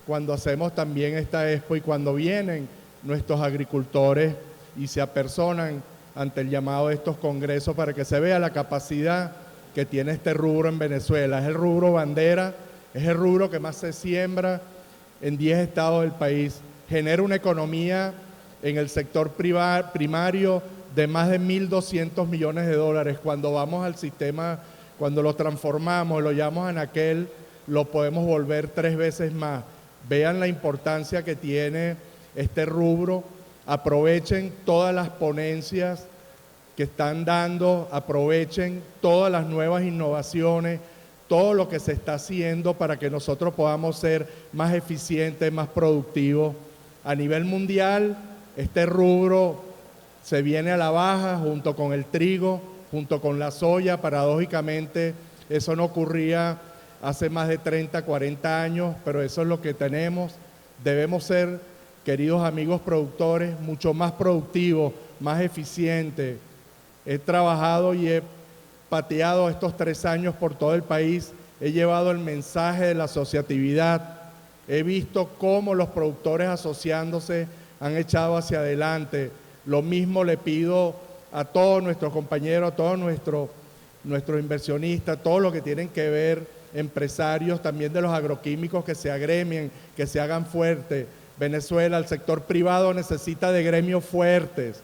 cuando hacemos también esta expo y cuando vienen nuestros agricultores y se apersonan ante el llamado de estos congresos para que se vea la capacidad que tiene este rubro en Venezuela. Es el rubro bandera, es el rubro que más se siembra en 10 estados del país. Genera una economía en el sector primario de más de 1.200 millones de dólares. Cuando vamos al sistema, cuando lo transformamos, lo llevamos a anaquel, lo podemos volver 3 veces más. Vean la importancia que tiene este rubro. Aprovechen todas las ponencias que están dando, aprovechen todas las nuevas innovaciones, todo lo que se está haciendo para que nosotros podamos ser más eficientes, más productivos. A nivel mundial, este rubro se viene a la baja junto con el trigo, junto con la soya. Paradójicamente, eso no ocurría hace más de 30, 40 años, pero eso es lo que tenemos. Debemos ser, queridos amigos productores, mucho más productivos, más eficientes. He trabajado y he pateado estos 3 años por todo el país, he llevado el mensaje de la asociatividad, he visto cómo los productores asociándose han echado hacia adelante. Lo mismo le pido a todos nuestros compañeros, a todos nuestros inversionistas, todos los que tienen que ver, empresarios también de los agroquímicos, que se agremien, que se hagan fuertes. Venezuela, el sector privado necesita de gremios fuertes.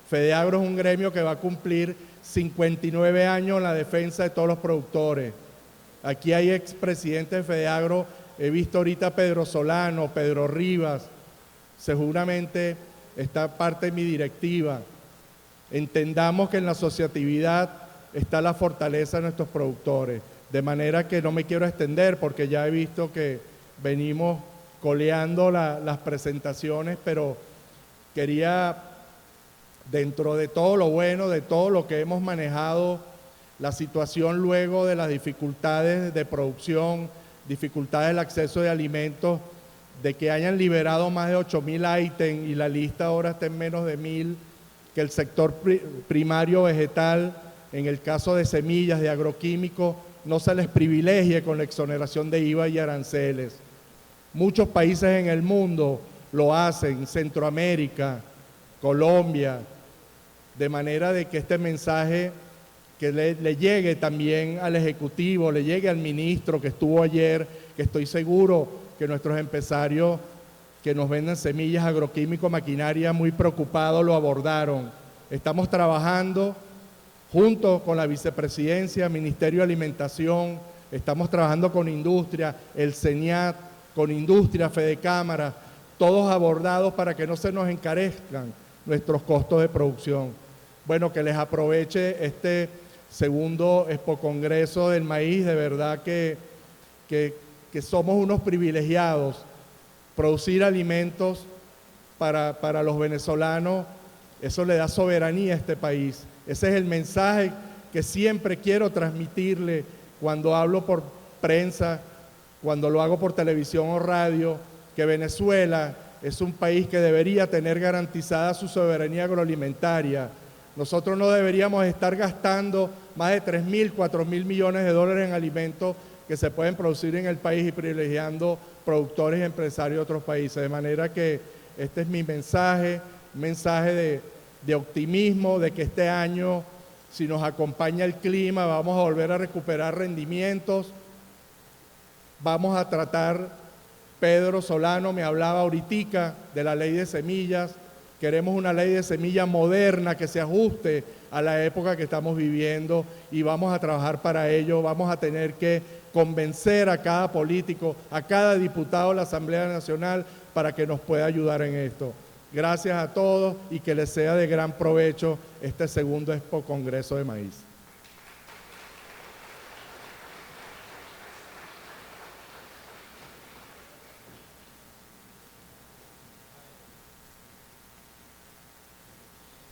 FEDEAGRO es un gremio que va a cumplir 59 años en la defensa de todos los productores. Aquí hay expresidentes de FEDEAGRO, he visto ahorita a Pedro Solano, Pedro Rivas, seguramente está parte de mi directiva. Entendamos que en la asociatividad está la fortaleza de nuestros productores, de manera que no me quiero extender porque ya he visto que venimos coleando las presentaciones, pero quería, dentro de todo lo bueno, de todo lo que hemos manejado, la situación luego de las dificultades de producción, dificultades del acceso de alimentos, de que hayan liberado más de 8.000 ítems y la lista ahora está en menos de 1.000, que el sector primario vegetal, en el caso de semillas, de agroquímicos, no se les privilegie con la exoneración de IVA y aranceles. Muchos países en el mundo lo hacen, Centroamérica, Colombia, de manera de que este mensaje que le llegue también al Ejecutivo, le llegue al ministro que estuvo ayer, que estoy seguro que nuestros empresarios que nos venden semillas, agroquímicos, maquinaria, muy preocupados lo abordaron. Estamos trabajando junto con la Vicepresidencia, Ministerio de Alimentación, estamos trabajando con industria, el CENIAT, con industria, Fedecámara, todos abordados para que no se nos encarezcan nuestros costos de producción. Bueno, que les aproveche este segundo Expo Congreso del Maíz, de verdad que somos unos privilegiados. Producir alimentos para los venezolanos, eso le da soberanía a este país. Ese es el mensaje que siempre quiero transmitirle cuando hablo por prensa, cuando lo hago por televisión o radio, que Venezuela es un país que debería tener garantizada su soberanía agroalimentaria. Nosotros no deberíamos estar gastando más de 3.000, 4.000 millones de dólares en alimentos que se pueden producir en el país y privilegiando productores y empresarios de otros países. De manera que este es mi mensaje, un mensaje de optimismo, de que este año, si nos acompaña el clima, vamos a volver a recuperar rendimientos. Vamos a tratar, Pedro Solano me hablaba ahorita de la ley de semillas. Queremos una ley de semilla moderna que se ajuste a la época que estamos viviendo y vamos a trabajar para ello. Vamos a tener que convencer a cada político, a cada diputado de la Asamblea Nacional para que nos pueda ayudar en esto. Gracias a todos y que les sea de gran provecho este segundo Expo Congreso de Maíz.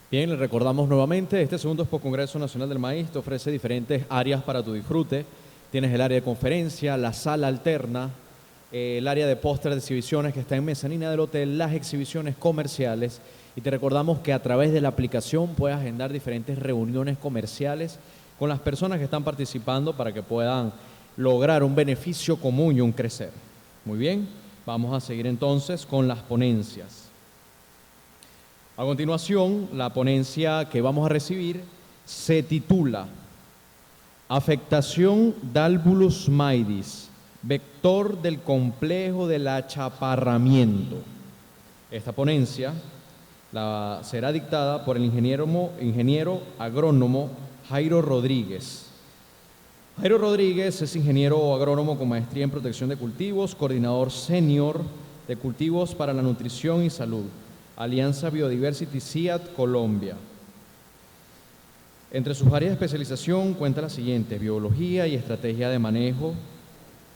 Bien, le recordamos nuevamente, este segundo Expo Congreso Nacional del Maíz te ofrece diferentes áreas para tu disfrute. Tienes el área de conferencia, la sala alterna, el área de póster de exhibiciones que está en mezanina del hotel, las exhibiciones comerciales. Y te recordamos que a través de la aplicación puedes agendar diferentes reuniones comerciales con las personas que están participando para que puedan lograr un beneficio común y un crecer. Muy bien, vamos. Vamos a seguir entonces con las ponencias. A continuación, la ponencia que vamos a recibir se titula Afectación d'Albulus maidis, vector del complejo del achaparramiento. Esta ponencia será dictada por el ingeniero agrónomo Jairo Rodríguez. Jairo Rodríguez es ingeniero agrónomo con maestría en protección de cultivos, coordinador senior de cultivos para la nutrición y salud, Alianza Biodiversity CIAT Colombia. Entre sus áreas de especialización cuenta la siguiente: biología y estrategia de manejo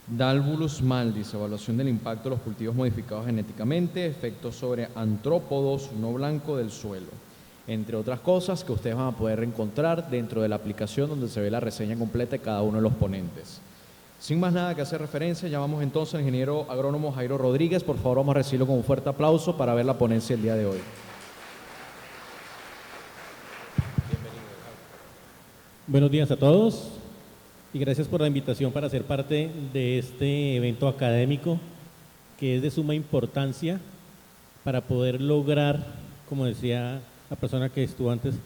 d'Albulus maidis, evaluación del impacto de los cultivos modificados genéticamente, efectos sobre artrópodos no blancos del suelo, entre otras cosas que ustedes van a poder encontrar dentro de la aplicación donde se ve la reseña completa de cada uno de los ponentes. Sin más nada que hacer referencia, llamamos entonces al ingeniero agrónomo Jairo Rodríguez. Por favor, vamos a recibirlo con un fuerte aplauso para ver la ponencia el día de hoy. Buenos días a todos y gracias por la invitación para ser parte de este evento académico que es de suma importancia para poder lograr, como decía la persona que estuvo antes,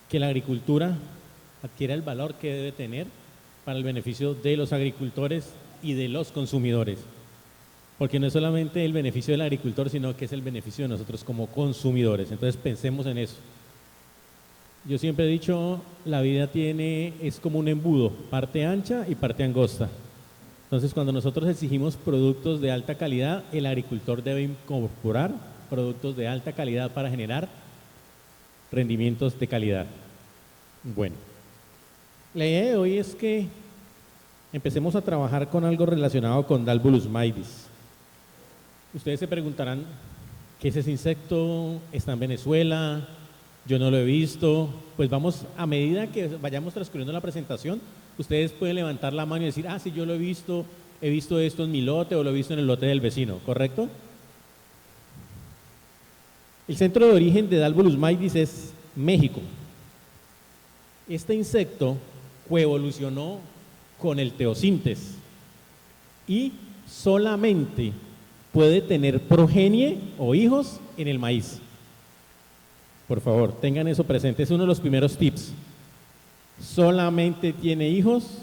que la agricultura adquiera el valor que debe tener para el beneficio de los agricultores y de los consumidores. Porque no es solamente el beneficio del agricultor, sino que es el beneficio de nosotros como consumidores. Entonces pensemos en eso. Yo siempre he dicho, la vida es como un embudo, parte ancha y parte angosta. Entonces, cuando nosotros exigimos productos de alta calidad, el agricultor debe incorporar productos de alta calidad para generar rendimientos de calidad. Bueno, la idea de hoy es que empecemos a trabajar con algo relacionado con d'Albulus maidis. Ustedes se preguntarán, ¿qué es ese insecto? ¿Está en Venezuela? Yo no lo he visto. Pues vamos, a medida que vayamos transcurriendo la presentación, ustedes pueden levantar la mano y decir, sí, yo lo he visto esto en mi lote o lo he visto en el lote del vecino, ¿correcto? El centro de origen de d'Albulus maidis es México. Este insecto coevolucionó con el teosintes y solamente puede tener progenie o hijos en el maíz. Por favor, tengan eso presente, es uno de los primeros tips. Solamente tiene hijos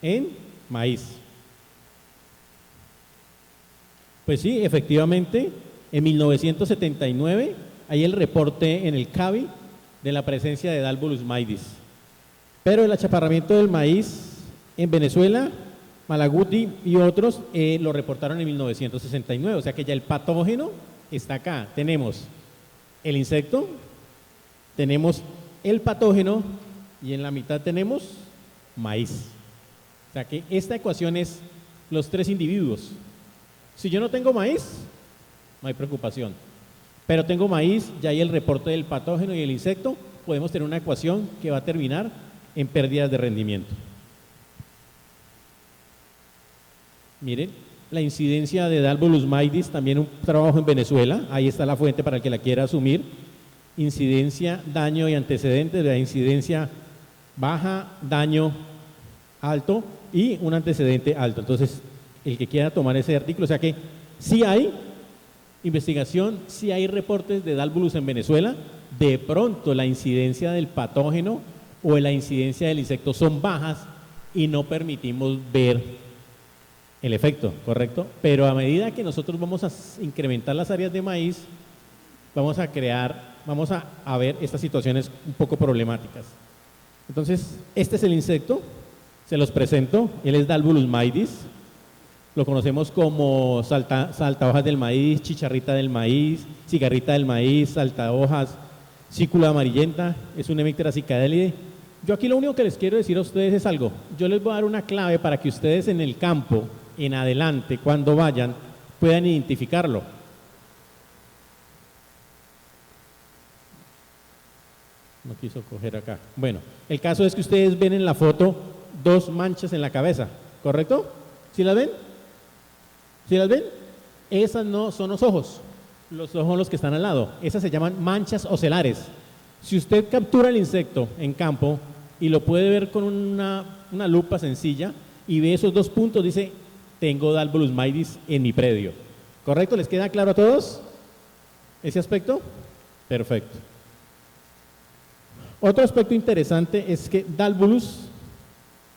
en maíz. Pues sí, efectivamente, en 1979 hay el reporte en el CABI de la presencia de d'Albulus maidis. Pero el achaparramiento del maíz en Venezuela, Malaguti y otros lo reportaron en 1969, o sea que ya el patógeno está acá. Tenemos el insecto, tenemos el patógeno y en la mitad tenemos maíz. O sea que esta ecuación es los tres individuos. Si yo no tengo maíz, no hay preocupación. Pero tengo maíz, ya hay el reporte del patógeno y el insecto, podemos tener una ecuación que va a terminar en pérdidas de rendimiento. Miren, la incidencia de d'Albulus maidis, también un trabajo en Venezuela, ahí está la fuente para el que la quiera asumir. Incidencia, daño y antecedentes, la incidencia baja, daño alto y un antecedente alto. Entonces, el que quiera tomar ese artículo, o sea que sí hay investigación, sí hay reportes de d'Albulus en Venezuela, de pronto la incidencia del patógeno o la incidencia del insecto son bajas y no permitimos ver el efecto, ¿correcto? Pero a medida que nosotros vamos a incrementar las áreas de maíz, vamos a ver estas situaciones un poco problemáticas. Entonces, este es el insecto, se los presento, él es d'Albulus maidis, lo conocemos como saltahojas del maíz, chicharrita del maíz, cigarrita del maíz, saltahojas, cícula amarillenta, es un Hemiptera cicadélide. Yo aquí lo único que les quiero decir a ustedes es algo, yo les voy a dar una clave para que ustedes en el campo, en adelante, cuando vayan, puedan identificarlo. No quiso coger acá. Bueno, el caso es que ustedes ven en la foto dos manchas en la cabeza, ¿correcto? ¿Sí las ven? ¿Sí las ven? Esas no son los ojos son los que están al lado. Esas se llaman manchas ocelares. Si usted captura el insecto en campo y lo puede ver con una lupa sencilla y ve esos dos puntos, dice, tengo Dalbolus maidis en mi predio. ¿Correcto? ¿Les queda claro a todos ese aspecto? Perfecto. Otro aspecto interesante es que Dalbolus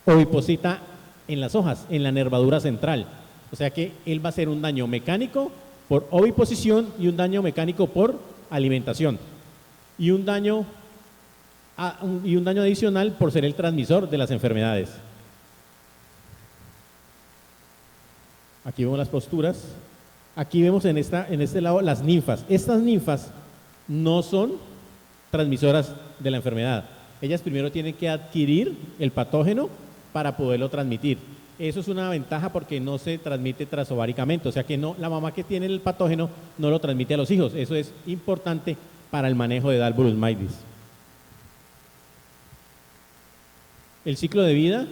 oviposita en las hojas, en la nervadura central. O sea que él va a hacer un daño mecánico por oviposición y un daño mecánico por alimentación. Y un daño adicional por ser el transmisor de las enfermedades. Aquí vemos las posturas. Aquí vemos en este lado las ninfas. Estas ninfas no son transmisoras de la enfermedad. Ellas primero tienen que adquirir el patógeno para poderlo transmitir. Eso es una ventaja porque no se transmite transováricamente, o sea que no, la mamá que tiene el patógeno no lo transmite a los hijos. Eso es importante para el manejo de Dalbolus maidis. El ciclo de vida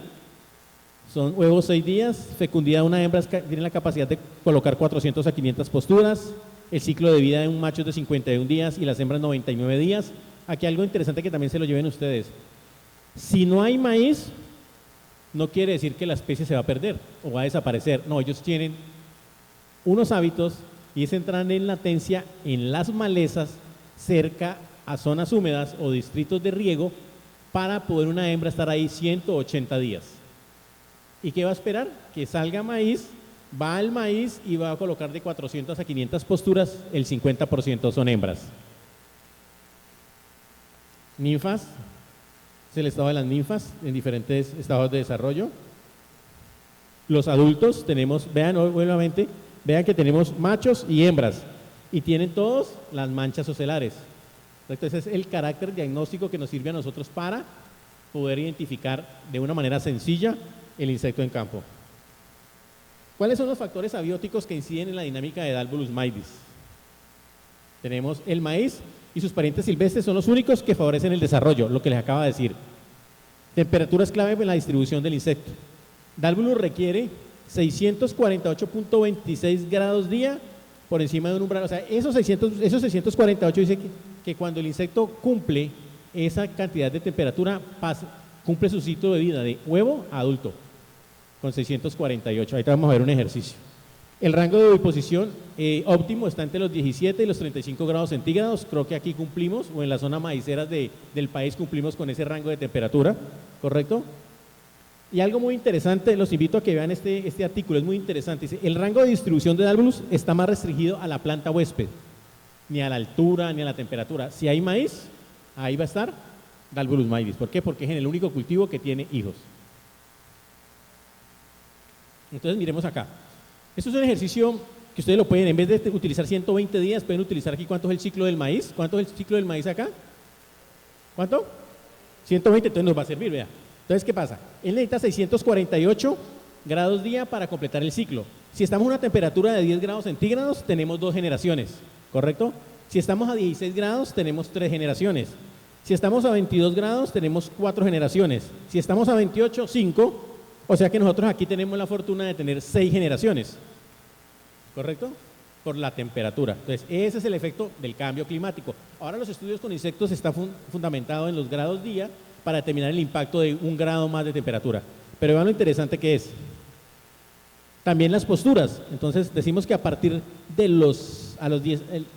son huevos 6 días, fecundidad una hembra tiene la capacidad de colocar 400 a 500 posturas, el ciclo de vida de un macho es de 51 días y las hembras 99 días. Aquí algo interesante que también se lo lleven ustedes. Si no hay maíz, no quiere decir que la especie se va a perder o va a desaparecer. No, ellos tienen unos hábitos y es entrar en latencia en las malezas cerca a zonas húmedas o distritos de riego para poder una hembra estar ahí 180 días. ¿Y qué va a esperar? Que salga maíz, va al maíz y va a colocar de 400 a 500 posturas, el 50% son hembras. Ninfas, es el estado de las ninfas en diferentes estados de desarrollo. Los adultos tenemos, vean nuevamente, vean que tenemos machos y hembras y tienen todos las manchas ocelares. Entonces es el carácter diagnóstico que nos sirve a nosotros para poder identificar de una manera sencilla el insecto en campo. ¿Cuáles son los factores abióticos que inciden en la dinámica de Dalbolus maidis? Tenemos el maíz y sus parientes silvestres son los únicos que favorecen el desarrollo, lo que les acabo de decir. Temperatura es clave en la distribución del insecto. Dalbolus requiere 648.26 grados día por encima de un umbral. O sea, esos 648 dice que cuando el insecto cumple esa cantidad de temperatura, cumple su ciclo de vida de huevo a adulto, con 648. Ahorita vamos a ver un ejercicio. El rango de oviposición óptimo está entre los 17 y los 35 grados centígrados. Creo que aquí cumplimos, o en las zonas maiceras del país cumplimos con ese rango de temperatura, ¿correcto? Y algo muy interesante, los invito a que vean este artículo, es muy interesante. Dice, el rango de distribución de Dalbolus está más restringido a la planta huésped, ni a la altura, ni a la temperatura. Si hay maíz, ahí va a estar Dalbolus maidis. ¿Por qué? Porque es el único cultivo que tiene hijos. Entonces miremos acá. Esto es un ejercicio que ustedes lo pueden, en vez de utilizar 120 días, pueden utilizar aquí. ¿Cuánto es el ciclo del maíz? ¿Cuánto es el ciclo del maíz acá? ¿Cuánto? 120, entonces nos va a servir, vea. Entonces, ¿qué pasa? Él necesita 648 grados día para completar el ciclo. Si estamos a una temperatura de 10 grados centígrados, tenemos 2 generaciones, ¿correcto? Si estamos a 16 grados, tenemos 3 generaciones. Si estamos a 22 grados, tenemos 4 generaciones. Si estamos a 28, 5. O sea que nosotros aquí tenemos la fortuna de tener 6 generaciones, ¿correcto? Por la temperatura. Entonces, ese es el efecto del cambio climático. Ahora los estudios con insectos están fundamentados en los grados día para determinar el impacto de 1 grado más de temperatura. Pero vean lo interesante que es. También las posturas. Entonces, decimos que a partir de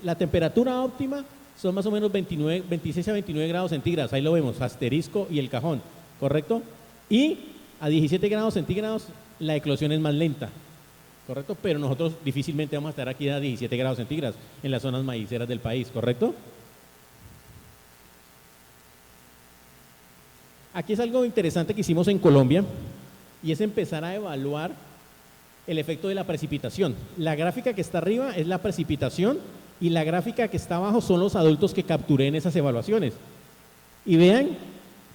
la temperatura óptima son más o menos 26 a 29 grados centígrados. Ahí lo vemos, asterisco y el cajón, ¿correcto? Y a 17 grados centígrados la eclosión es más lenta, ¿correcto? Pero nosotros difícilmente vamos a estar aquí a 17 grados centígrados en las zonas maiceras del país, ¿correcto? Aquí es algo interesante que hicimos en Colombia y es empezar a evaluar el efecto de la precipitación. La gráfica que está arriba es la precipitación y la gráfica que está abajo son los adultos que capturé en esas evaluaciones. Y vean,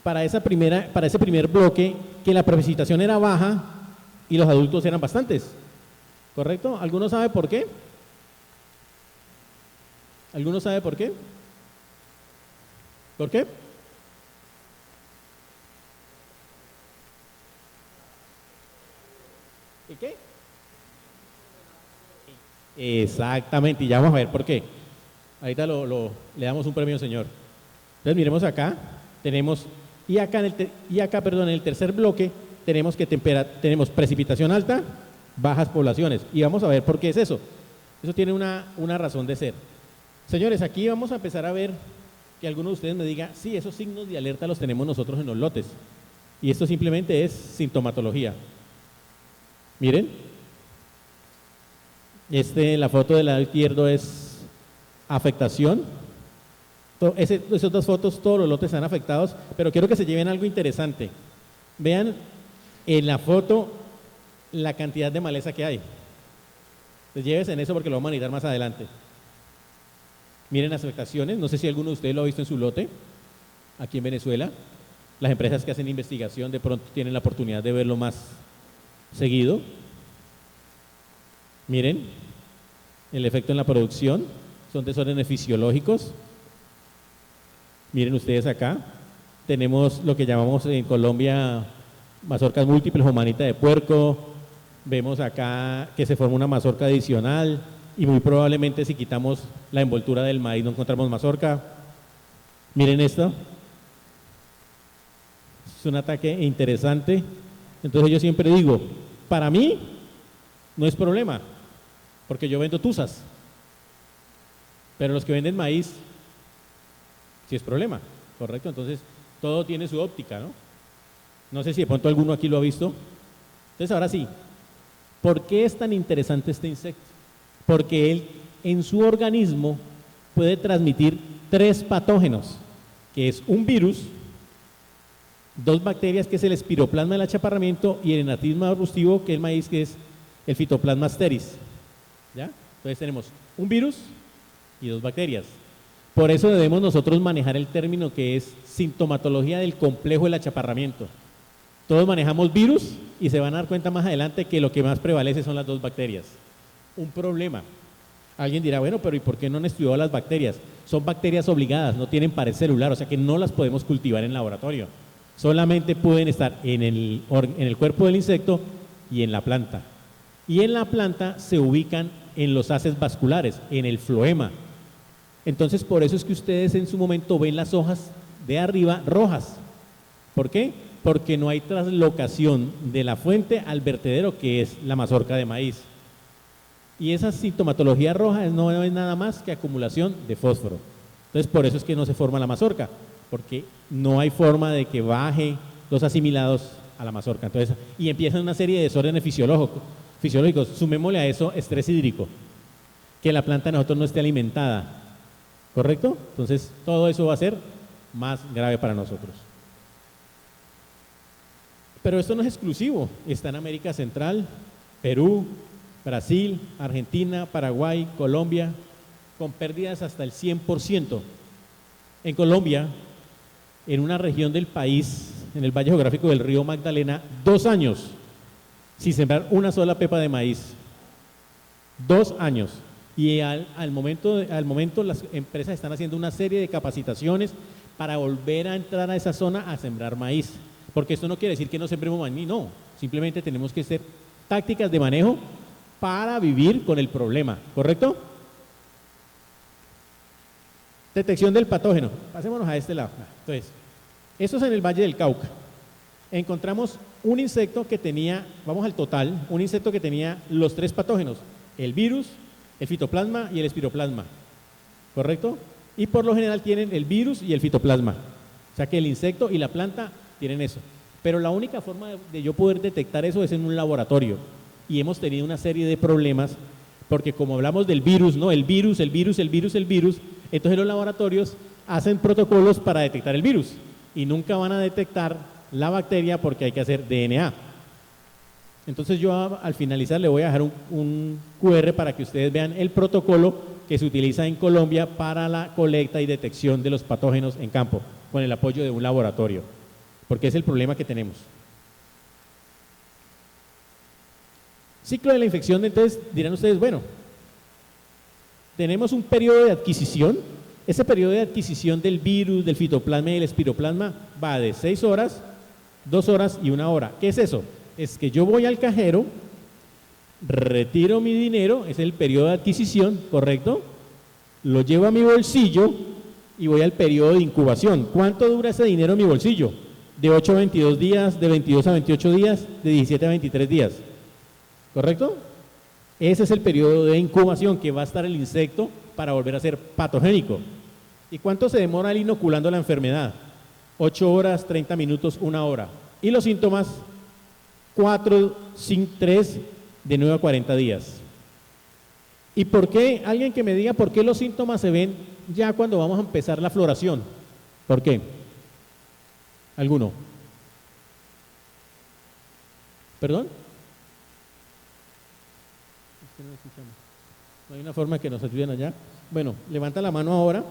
para ese primer bloque, que la precipitación era baja y los adultos eran bastantes, ¿correcto? ¿Alguno sabe por qué? ¿Alguno sabe por qué? ¿Por qué? ¿Y qué? Exactamente, y ya vamos a ver por qué. Ahorita le damos un premio, señor. Entonces miremos acá, tenemos, en el tercer bloque tenemos tenemos precipitación alta bajas poblaciones. Y vamos a ver por qué es eso. Eso tiene una razón de ser. Señores, aquí vamos a empezar a ver que alguno de ustedes me diga, sí, esos signos de alerta los tenemos nosotros en los lotes. Y esto simplemente es sintomatología. Miren, la foto del lado izquierdo es afectación. Esas dos fotos, todos los lotes están afectados, pero quiero que se lleven algo interesante. Vean en la foto la cantidad de maleza que hay. Entonces llévense en eso porque lo vamos a necesitar más adelante. Miren las afectaciones, no sé si alguno de ustedes lo ha visto en su lote, aquí en Venezuela. Las empresas que hacen investigación de pronto tienen la oportunidad de verlo más seguido. Miren, el efecto en la producción, son desórdenes fisiológicos. Miren ustedes acá, tenemos lo que llamamos en Colombia mazorcas múltiples o manita de puerco. Vemos acá que se forma una mazorca adicional y muy probablemente si quitamos la envoltura del maíz no encontramos mazorca. Miren esto. Es un ataque interesante. Entonces yo siempre digo, para mí no es problema, porque yo vendo tuzas. Pero los que venden maíz, sí es problema, ¿correcto? Entonces todo tiene su óptica, ¿no? No sé si de pronto alguno aquí lo ha visto. Entonces ahora sí, ¿por qué es tan interesante este insecto? Porque él en su organismo puede transmitir 3 patógenos, que es un virus, 2 bacterias, que es el espiroplasma del achaparramiento, y el enatismo arbustivo, que es el maíz, que es el Phytoplasma stridis. ¿Ya? Entonces tenemos un virus y 2 bacterias. Por eso debemos nosotros manejar el término que es sintomatología del complejo del achaparramiento. Todos manejamos virus y se van a dar cuenta más adelante que lo que más prevalece son las 2 bacterias. Un problema. Alguien dirá, bueno, pero ¿y por qué no han estudiado las bacterias? Son bacterias obligadas, no tienen pared celular, o sea que no las podemos cultivar en laboratorio. Solamente pueden estar en el cuerpo del insecto y en la planta. Y en la planta se ubican en los haces vasculares, en el floema. Entonces, por eso es que ustedes en su momento ven las hojas de arriba rojas. ¿Por qué? Porque no hay traslocación de la fuente al vertedero, que es la mazorca de maíz. Y esa sintomatología roja no es nada más que acumulación de fósforo. Entonces, por eso es que no se forma la mazorca, porque no hay forma de que baje los asimilados a la mazorca. Entonces, y empiezan una serie de desórdenes fisiológicos. Sumémosle a eso estrés hídrico, que la planta de nosotros no esté alimentada, ¿correcto? Entonces, todo eso va a ser más grave para nosotros. Pero esto no es exclusivo, está en América Central, Perú, Brasil, Argentina, Paraguay, Colombia, con pérdidas hasta el 100%. En Colombia, en una región del país, en el Valle Geográfico del Río Magdalena, 2 años sin sembrar una sola pepa de maíz. 2 años. Y al momento las empresas están haciendo una serie de capacitaciones para volver a entrar a esa zona a sembrar maíz. Porque esto no quiere decir que no sembremos maíz, no. Simplemente tenemos que hacer tácticas de manejo para vivir con el problema, ¿correcto? Detección del patógeno. Pasémonos a este lado. Entonces, esto es en el Valle del Cauca. Encontramos un insecto que tenía, vamos al total, un insecto que tenía los 3 patógenos, el virus, el fitoplasma y el espiroplasma, ¿correcto? Y por lo general tienen el virus y el fitoplasma. O sea que el insecto y la planta tienen eso. Pero la única forma de yo poder detectar eso es en un laboratorio. Y hemos tenido una serie de problemas, porque como hablamos del virus, ¿no? El virus, entonces los laboratorios hacen protocolos para detectar el virus y nunca van a detectar la bacteria porque hay que hacer DNA. Entonces yo al finalizar le voy a dejar un QR para que ustedes vean el protocolo que se utiliza en Colombia para la colecta y detección de los patógenos en campo, con el apoyo de un laboratorio, porque es el problema que tenemos. Ciclo de la infección, entonces dirán ustedes, bueno, tenemos un periodo de adquisición. Ese periodo de adquisición del virus, del fitoplasma y del espiroplasma va de 6 horas, 2 horas y 1 hora. ¿Qué es eso? Es que yo voy al cajero, retiro mi dinero, es el periodo de adquisición, ¿correcto? Lo llevo a mi bolsillo y voy al periodo de incubación. ¿Cuánto dura ese dinero en mi bolsillo? De 8 a 22 días, de 22 a 28 días, de 17 a 23 días. ¿correcto? Ese es el periodo de incubación que va a estar el insecto para volver a ser patogénico. ¿Y cuánto se demora el inoculando la enfermedad? 8 horas, 30 minutos, 1 hora. Y los síntomas, 4, 5, 3, de 9 a 40 días. ¿Y por qué? Alguien que me diga por qué los síntomas se ven ya cuando vamos a empezar la floración. ¿Por qué? ¿Alguno? ¿Perdón? No hay una forma que nos ayuden allá. Bueno, levanta la mano ahora.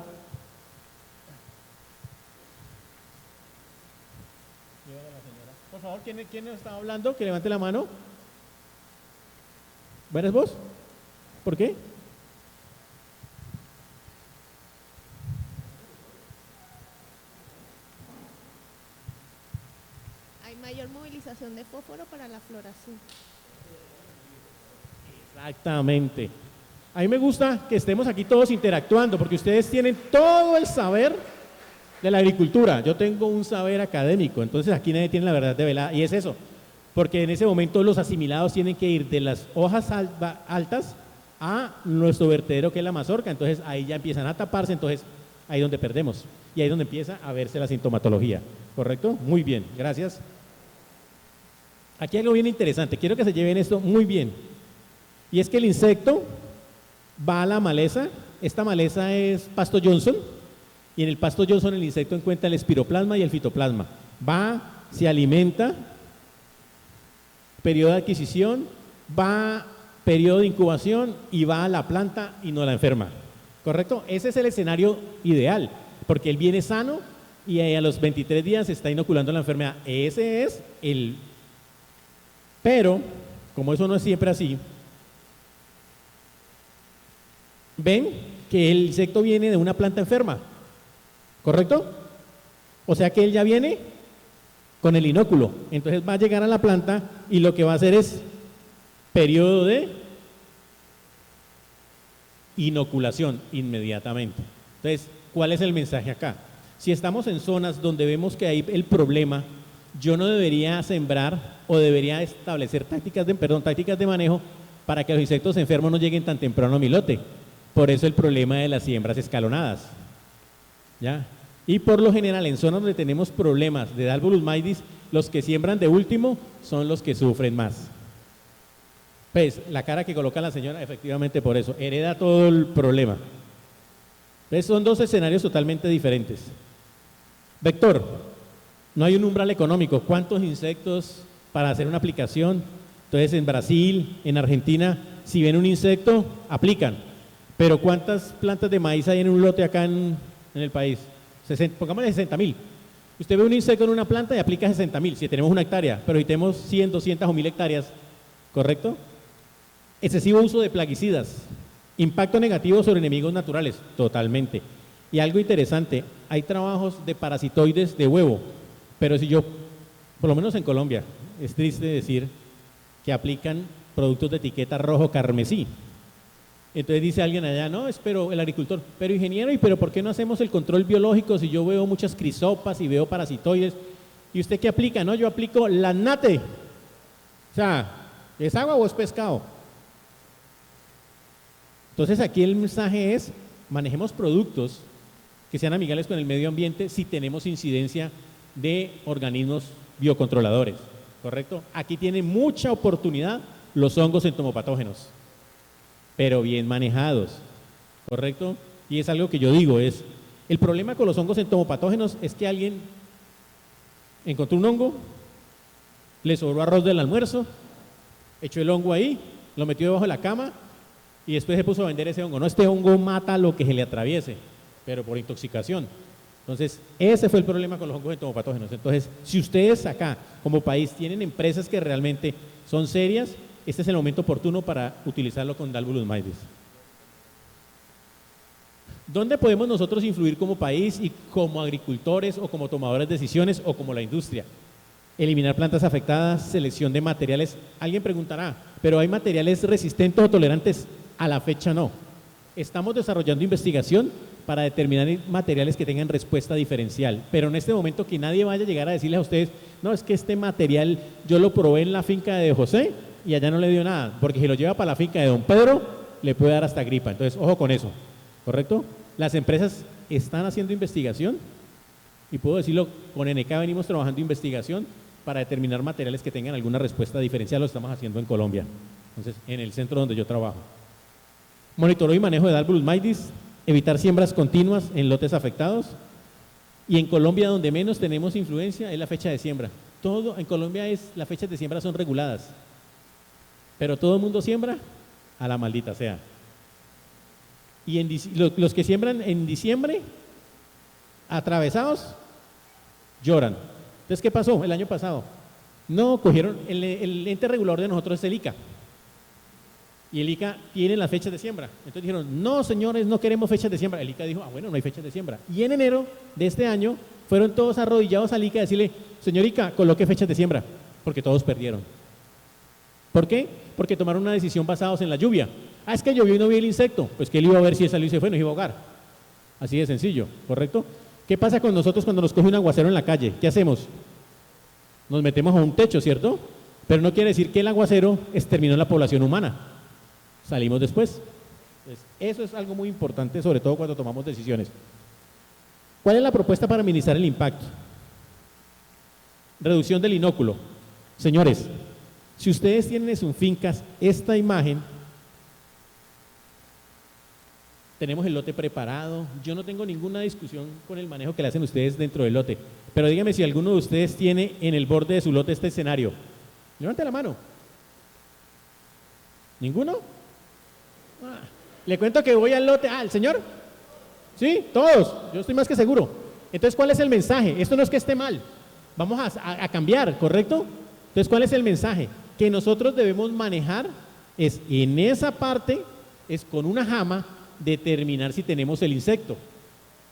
Por favor, ¿quién está hablando? Que levante la mano. ¿Buenas vos? ¿Por qué? Hay mayor movilización de fósforo para la floración. Exactamente. A mí me gusta que estemos aquí todos interactuando porque ustedes tienen todo el saber de la agricultura. Yo tengo un saber académico, entonces aquí nadie tiene la verdad de velada y es eso. Porque en ese momento los asimilados tienen que ir de las hojas altas a nuestro vertedero que es la mazorca, entonces ahí ya empiezan a taparse, entonces ahí es donde perdemos y ahí es donde empieza a verse la sintomatología, ¿correcto? Muy bien, gracias. Aquí hay algo bien interesante, quiero que se lleven esto muy bien y es que el insecto va a la maleza, esta maleza es pasto Johnson y en el pasto Johnson el insecto encuentra el espiroplasma y el fitoplasma, va, se alimenta, periodo de adquisición, va periodo de incubación y va a la planta y no la enferma, ¿correcto? Ese es el escenario ideal, porque él viene sano y a los 23 días se está inoculando la enfermedad. Ese es el... Pero, como eso no es siempre así, ven que el insecto viene de una planta enferma, ¿correcto? O sea que él ya viene con el inóculo, entonces va a llegar a la planta y lo que va a hacer es periodo de inoculación inmediatamente. Entonces, ¿cuál es el mensaje acá? Si estamos en zonas donde vemos que hay el problema, yo no debería sembrar o debería establecer tácticas de manejo para que los insectos enfermos no lleguen tan temprano a mi lote. Por eso el problema de las siembras escalonadas. ¿Ya? Y por lo general en zonas donde tenemos problemas de Dalbolus maidis, los que siembran de último son los que sufren más. Pues la cara que coloca la señora, efectivamente por eso, hereda todo el problema. Entonces son dos escenarios totalmente diferentes. Vector, no hay un umbral económico. ¿Cuántos insectos para hacer una aplicación? Entonces en Brasil, en Argentina, si ven un insecto, aplican. Pero ¿cuántas plantas de maíz hay en un lote acá en el país? Pongámosle 60.000. Usted ve un insecto en una planta y aplica 60.000, si tenemos 1 hectárea, pero si tenemos 100, 200 o 1.000 hectáreas, ¿correcto? Excesivo uso de plaguicidas, impacto negativo sobre enemigos naturales, totalmente. Y algo interesante, hay trabajos de parasitoides de huevo, pero si yo, por lo menos en Colombia, es triste decir que aplican productos de etiqueta rojo carmesí. Entonces dice alguien allá, no, pero el agricultor, pero ingeniero, ¿y pero por qué no hacemos el control biológico si yo veo muchas crisopas y veo parasitoides? ¿Y usted qué aplica? No, yo aplico la nate. O sea, ¿es agua o es pescado? Entonces aquí el mensaje es, manejemos productos que sean amigables con el medio ambiente si tenemos incidencia de organismos biocontroladores, ¿correcto? Aquí tiene mucha oportunidad los hongos entomopatógenos, pero bien manejados, ¿correcto? Y es algo que yo digo, es el problema con los hongos entomopatógenos es que alguien encontró un hongo, le sobró arroz del almuerzo, echó el hongo ahí, lo metió debajo de la cama y después se puso a vender ese hongo. No, este hongo mata lo que se le atraviese, pero por intoxicación. Entonces, ese fue el problema con los hongos entomopatógenos. Entonces, si ustedes acá, como país, tienen empresas que realmente son serias, este es el momento oportuno para utilizarlo con Dalbolus maidis. ¿Dónde podemos nosotros influir como país y como agricultores o como tomadores de decisiones o como la industria? Eliminar plantas afectadas, selección de materiales. Alguien preguntará, ¿pero hay materiales resistentes o tolerantes? A la fecha no. Estamos desarrollando investigación para determinar materiales que tengan respuesta diferencial, pero en este momento que nadie vaya a llegar a decirles a ustedes, no, es que este material yo lo probé en la finca de José y allá no le dio nada, porque si lo lleva para la finca de don Pedro, le puede dar hasta gripa. Entonces, ojo con eso, ¿correcto? Las empresas están haciendo investigación, y puedo decirlo, con NK venimos trabajando investigación para determinar materiales que tengan alguna respuesta diferencial, lo estamos haciendo en Colombia, entonces, en el centro donde yo trabajo. Monitoreo y manejo de Dalbolus maidis, evitar siembras continuas en lotes afectados, y en Colombia donde menos tenemos influencia es la fecha de siembra. Todo en Colombia las fechas de siembra son reguladas, pero todo el mundo siembra a la maldita sea. Y los que siembran en diciembre, atravesados, lloran. Entonces, ¿qué pasó el año pasado? No, cogieron, el ente regulador de nosotros es el ICA, y el ICA tiene las fechas de siembra. Entonces dijeron, no señores, no queremos fechas de siembra. El ICA dijo, bueno, no hay fechas de siembra. Y en enero de este año fueron todos arrodillados al ICA a decirle, señor ICA, coloque fechas de siembra, porque todos perdieron. ¿Por qué? Porque tomaron una decisión basados en la lluvia. Es que llovió y no vi el insecto. Pues que él iba a ver si él salió y se fue, nos iba a ahogar. Así de sencillo, ¿correcto? ¿Qué pasa con nosotros cuando nos coge un aguacero en la calle? ¿Qué hacemos? Nos metemos a un techo, ¿cierto? Pero no quiere decir que el aguacero exterminó la población humana. Salimos después. Entonces, eso es algo muy importante, sobre todo cuando tomamos decisiones. ¿Cuál es la propuesta para minimizar el impacto? Reducción del inóculo. Señores, si ustedes tienen en sus fincas esta imagen, tenemos el lote preparado. Yo no tengo ninguna discusión con el manejo que le hacen ustedes dentro del lote, pero dígame si alguno de ustedes tiene en el borde de su lote este escenario. Levante la mano. ¿Ninguno? Le cuento que voy al lote. ¿El señor? Sí, todos, yo estoy más que seguro. Entonces, ¿cuál es el mensaje? Esto no es que esté mal, vamos a cambiar, ¿correcto? Entonces, ¿cuál es el mensaje? Que nosotros debemos manejar es en esa parte, es con una jama, determinar si tenemos el insecto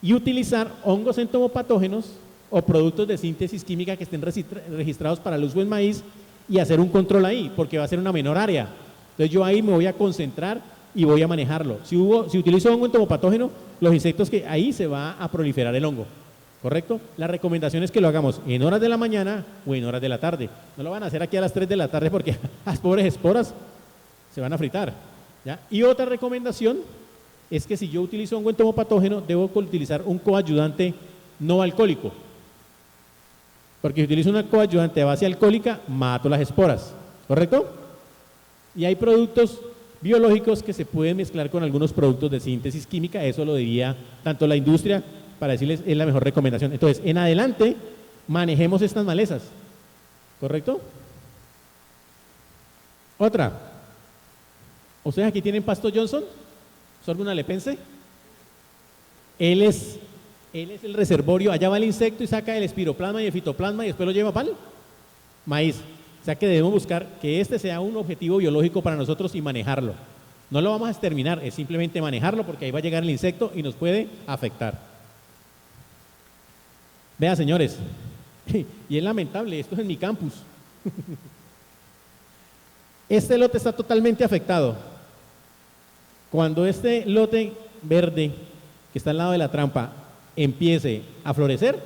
y utilizar hongos entomopatógenos o productos de síntesis química que estén registrados para el uso en maíz y hacer un control ahí, porque va a ser una menor área. Entonces, yo ahí me voy a concentrar y voy a manejarlo. Si utilizo hongo entomopatógeno, los insectos que ahí se va a proliferar el hongo, ¿correcto? La recomendación es que lo hagamos en horas de la mañana o en horas de la tarde. No lo van a hacer aquí a las 3 de la tarde porque las pobres esporas se van a fritar, ¿ya? Y otra recomendación es que si yo utilizo hongo entomopatógeno, debo utilizar un coayudante no alcohólico, porque si utilizo una coayudante a base alcohólica, mato las esporas, ¿correcto? Y hay productos biológicos que se pueden mezclar con algunos productos de síntesis química, eso lo diría tanto la industria, para decirles es la mejor recomendación. Entonces, en adelante, manejemos estas malezas, ¿correcto? Otra, ¿ustedes aquí tienen pasto Johnson? ¿Son alguna lepense? Él es el reservorio, allá va el insecto y saca el espiroplasma y el fitoplasma y después lo lleva para el maíz. O sea que debemos buscar que este sea un objetivo biológico para nosotros y manejarlo. No lo vamos a exterminar, es simplemente manejarlo porque ahí va a llegar el insecto y nos puede afectar. Vea, señores, y es lamentable, esto es en mi campus. Este lote está totalmente afectado. Cuando este lote verde que está al lado de la trampa empiece a florecer,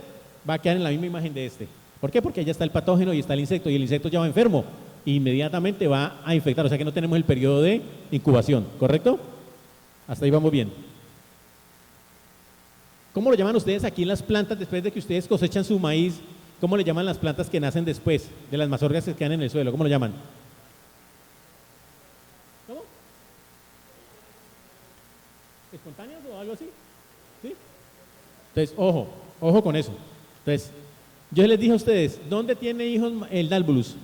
va a quedar en la misma imagen de este. ¿Por qué? Porque allá está el patógeno y está el insecto, y el insecto ya va enfermo, e inmediatamente va a infectar, o sea que no tenemos el periodo de incubación, ¿correcto? Hasta ahí vamos bien. ¿Cómo lo llaman ustedes aquí en las plantas después de que ustedes cosechan su maíz? ¿Cómo le llaman las plantas que nacen después de las mazorcas que quedan en el suelo? ¿Cómo lo llaman? ¿Cómo? ¿Espontáneas o algo así? ¿Sí? Entonces, ojo con eso. Entonces, yo les dije a ustedes, ¿dónde tiene hijos el Dalbolus?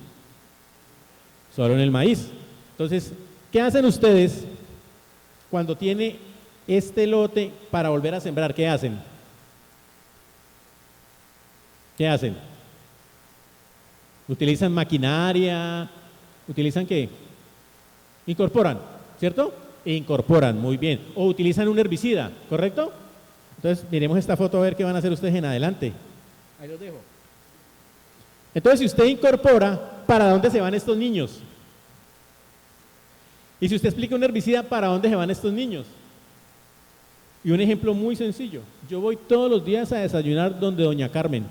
Solo en el maíz. Entonces, ¿qué hacen ustedes cuando tiene este lote para volver a sembrar? ¿Qué hacen? ¿Qué hacen? ¿Utilizan maquinaria? ¿Utilizan qué? Incorporan, ¿cierto? Incorporan, muy bien. O utilizan un herbicida, ¿correcto? Entonces, miremos esta foto a ver qué van a hacer ustedes en adelante. Ahí los dejo. Entonces, si usted incorpora, ¿para dónde se van estos niños? Y si usted explica un herbicida, ¿para dónde se van estos niños? Y un ejemplo muy sencillo. Yo voy todos los días a desayunar donde Doña Carmen.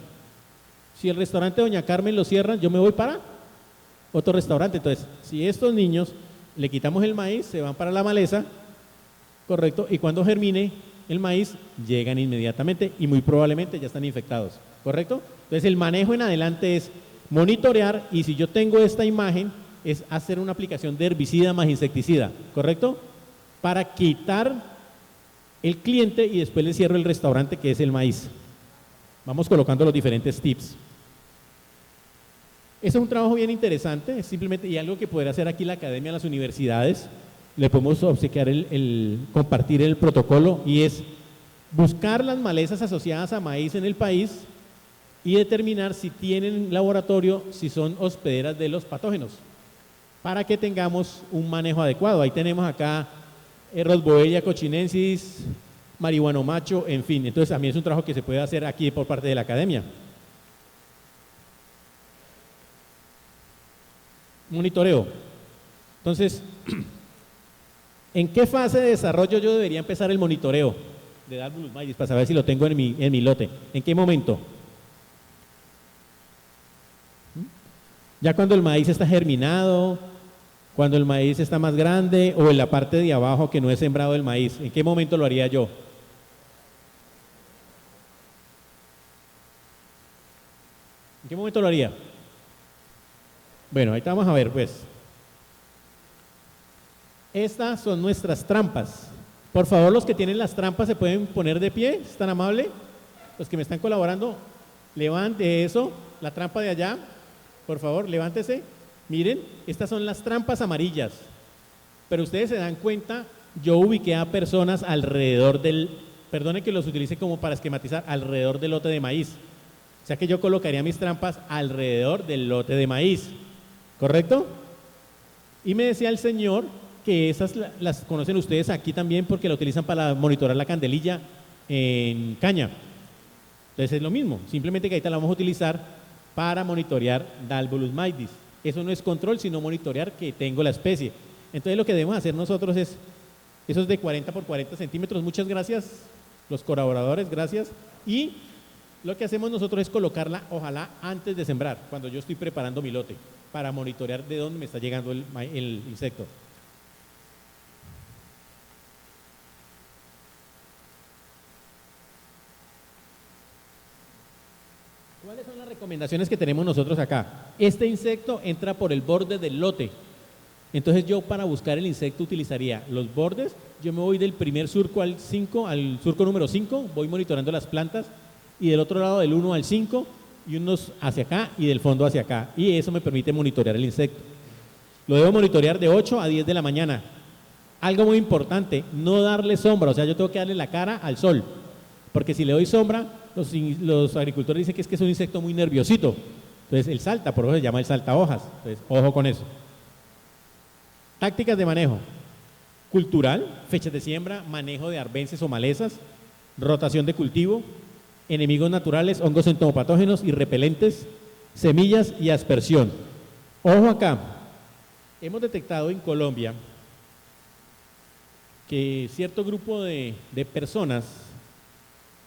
Si el restaurante de Doña Carmen lo cierran, yo me voy para otro restaurante. Entonces, si estos niños le quitamos el maíz, se van para la maleza, correcto, y cuando germine el maíz, llegan inmediatamente y muy probablemente ya están infectados, correcto. Entonces, el manejo en adelante es monitorear, y si yo tengo esta imagen, es hacer una aplicación de herbicida más insecticida, correcto, para quitar el cliente y después le cierro el restaurante, que es el maíz. Vamos colocando los diferentes tips. Ese es un trabajo bien interesante, es simplemente, y algo que podrá hacer aquí la academia, las universidades, le podemos obsequiar compartir el protocolo, y es buscar las malezas asociadas a maíz en el país y determinar si tienen laboratorio, si son hospederas de los patógenos, para que tengamos un manejo adecuado. Ahí tenemos acá Rosboella cochinensis, marihuano macho, en fin. Entonces también es un trabajo que se puede hacer aquí por parte de la academia. Monitoreo. Entonces, ¿en qué fase de desarrollo yo debería empezar el monitoreo de Dalbolus maidis para saber si lo tengo en mi lote? ¿En qué momento? Ya cuando el maíz está germinado, cuando el maíz está más grande, o en la parte de abajo que no es sembrado el maíz. ¿En qué momento lo haría yo? ¿En qué momento lo haría? Bueno, ahorita vamos a ver, pues. Estas son nuestras trampas. Por favor, los que tienen las trampas se pueden poner de pie, ¿es tan amable? Los que me están colaborando, levante eso, la trampa de allá, por favor, levántese. Miren, estas son las trampas amarillas. Pero ustedes se dan cuenta, yo ubiqué a personas alrededor perdone que los utilice como para esquematizar, alrededor del lote de maíz. O sea que yo colocaría mis trampas alrededor del lote de maíz, ¿correcto? Y me decía el señor que esas las conocen ustedes aquí también, porque la utilizan para monitorar la candelilla en caña. Entonces es lo mismo, simplemente que ahorita la vamos a utilizar para monitorear Dalbolus maidis. Eso no es control, sino monitorear que tengo la especie. Entonces lo que debemos hacer nosotros es, esos de 40 por 40 centímetros, muchas gracias, los colaboradores, gracias. Y lo que hacemos nosotros es colocarla, ojalá antes de sembrar, cuando yo estoy preparando mi lote, para monitorear de dónde me está llegando el insecto. ¿Cuáles son las recomendaciones que tenemos nosotros acá? Este insecto entra por el borde del lote. Entonces yo, para buscar el insecto, utilizaría los bordes. Yo me voy del primer surco al surco número 5, voy monitoreando las plantas, y del otro lado del 1 al 5, y unos hacia acá y del fondo hacia acá. Y eso me permite monitorear el insecto. Lo debo monitorear de 8 a 10 de la mañana. Algo muy importante, no darle sombra, o sea, yo tengo que darle la cara al sol, porque si le doy sombra, los agricultores dicen que es un insecto muy nerviosito. Entonces él salta, por eso se llama el saltahojas. Entonces, ojo con eso. Tácticas de manejo: cultural, fechas de siembra, manejo de arbences o malezas, rotación de cultivo, enemigos naturales, hongos entomopatógenos y repelentes, semillas y aspersión. Ojo acá, hemos detectado en Colombia que cierto grupo de personas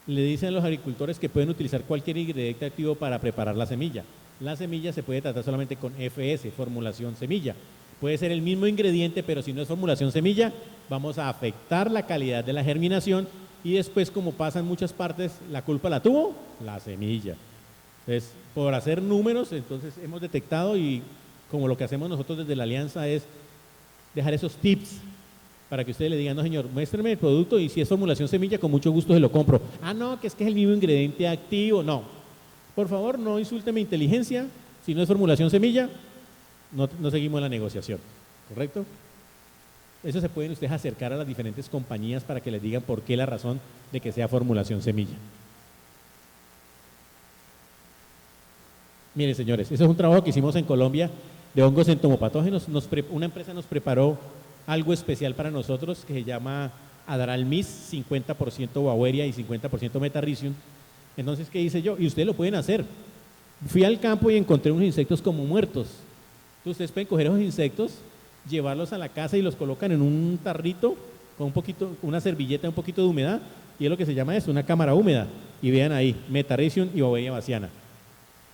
le dicen a los agricultores que pueden utilizar cualquier ingrediente activo para preparar la semilla. La semilla se puede tratar solamente con FS, formulación semilla. Puede ser el mismo ingrediente, pero si no es formulación semilla, vamos a afectar la calidad de la germinación, y después, como pasa en muchas partes, la culpa la tuvo la semilla. Entonces, por hacer números, entonces hemos detectado, y como lo que hacemos nosotros desde la Alianza es dejar esos tips para que ustedes le digan: no señor, muéstrame el producto, y si es formulación semilla, con mucho gusto se lo compro. Ah, no, que es el mismo ingrediente activo. No, por favor, no insulte mi inteligencia. Si no es formulación semilla, no seguimos la negociación, ¿correcto? Eso se pueden ustedes acercar a las diferentes compañías para que les digan por qué la razón de que sea formulación semilla. Miren, señores, eso es un trabajo que hicimos en Colombia de hongos entomopatógenos. Una empresa nos preparó algo especial para nosotros que se llama Adralmis, 50% Beauveria y 50% Metarrhizium. Entonces, ¿qué hice yo? Y ustedes lo pueden hacer. Fui al campo y encontré unos insectos como muertos. Entonces, ustedes pueden coger esos insectos, llevarlos a la casa y los colocan en un tarrito con una servilleta, un poquito de humedad, y es lo que se llama eso, una cámara húmeda. Y vean ahí, Metarrhizium y Beauveria bassiana.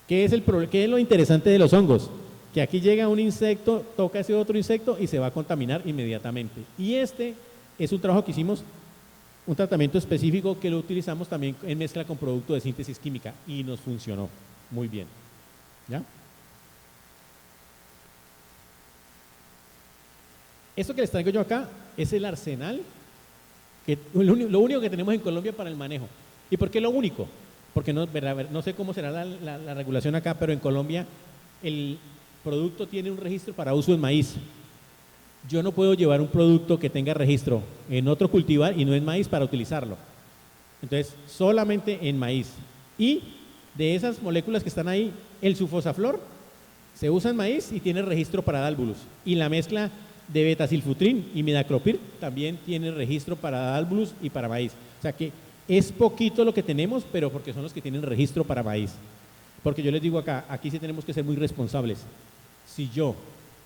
¿Qué es lo interesante de los hongos? que aquí llega un insecto, toca ese otro insecto y se va a contaminar inmediatamente. Y este es un trabajo que hicimos, un tratamiento específico que lo utilizamos también en mezcla con producto de síntesis química y nos funcionó muy bien. ¿Ya? Esto que les traigo yo acá es el arsenal, lo único que tenemos en Colombia para el manejo. ¿Y por qué lo único? Porque no sé cómo será la regulación acá, pero en Colombia el producto tiene un registro para uso en maíz. Yo no puedo llevar un producto que tenga registro en otro cultivar y no en maíz para utilizarlo. Entonces, solamente en maíz. Y de esas moléculas que están ahí, el sulfosaflor se usa en maíz y tiene registro para dálvulos. Y la mezcla de betacilfutrin y midacloprid también tiene registro para dálvulos y para maíz. O sea que es poquito lo que tenemos, pero porque son los que tienen registro para maíz. Porque yo les digo acá, aquí sí tenemos que ser muy responsables. Si yo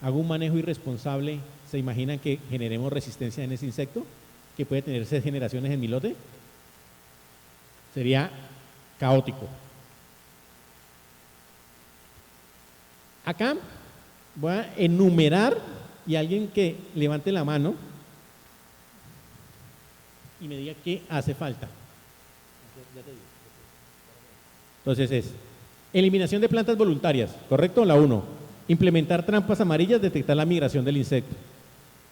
hago un manejo irresponsable, ¿se imaginan que generemos resistencia en ese insecto? Que puede tener 6 generaciones en mi lote. Sería caótico. Acá voy a enumerar y alguien que levante la mano y me diga qué hace falta. Entonces es eliminación de plantas voluntarias, ¿correcto? La 1. Implementar trampas amarillas, detectar la migración del insecto.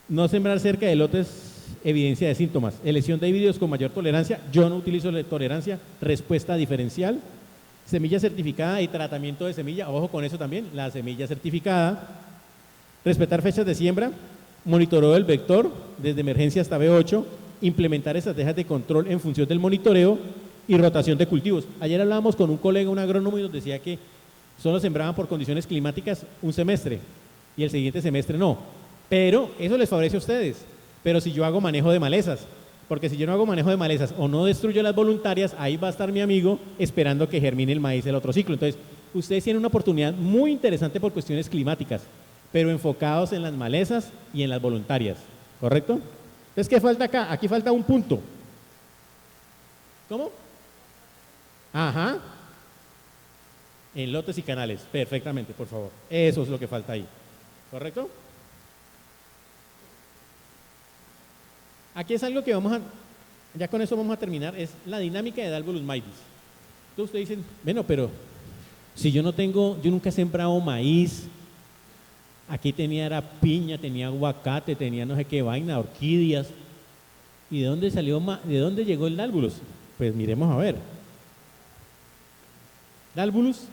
No sembrar cerca de lotes evidencia de síntomas. Elección de híbridos con mayor tolerancia. Yo no utilizo la tolerancia. Respuesta diferencial. Semilla certificada y tratamiento de semilla. Ojo con eso también, la semilla certificada. Respetar fechas de siembra. Monitoreo del vector desde emergencia hasta B8. Implementar estrategias de control en función del monitoreo y rotación de cultivos. Ayer hablábamos con un colega, un agrónomo, y nos decía que solo sembraban por condiciones climáticas un semestre y el siguiente semestre no. Pero eso les favorece a ustedes. Pero si yo hago manejo de malezas, porque si yo no hago manejo de malezas o no destruyo las voluntarias, ahí va a estar mi amigo esperando que germine el maíz el otro ciclo. Entonces, ustedes tienen una oportunidad muy interesante por cuestiones climáticas, pero enfocados en las malezas y en las voluntarias, ¿correcto? Entonces, ¿qué falta acá? Aquí falta un punto. ¿Cómo? Ajá. En lotes y canales, perfectamente, por favor. Eso es lo que falta ahí, ¿correcto? Aquí es algo que ya con eso vamos a terminar, es la dinámica de Dalbolus maidis. Entonces ustedes dicen, bueno, pero si yo nunca he sembrado maíz, aquí tenía era piña, tenía aguacate, tenía no sé qué vaina, orquídeas. ¿Y de dónde llegó el Dalbolus? Pues miremos a ver. Dalbolus.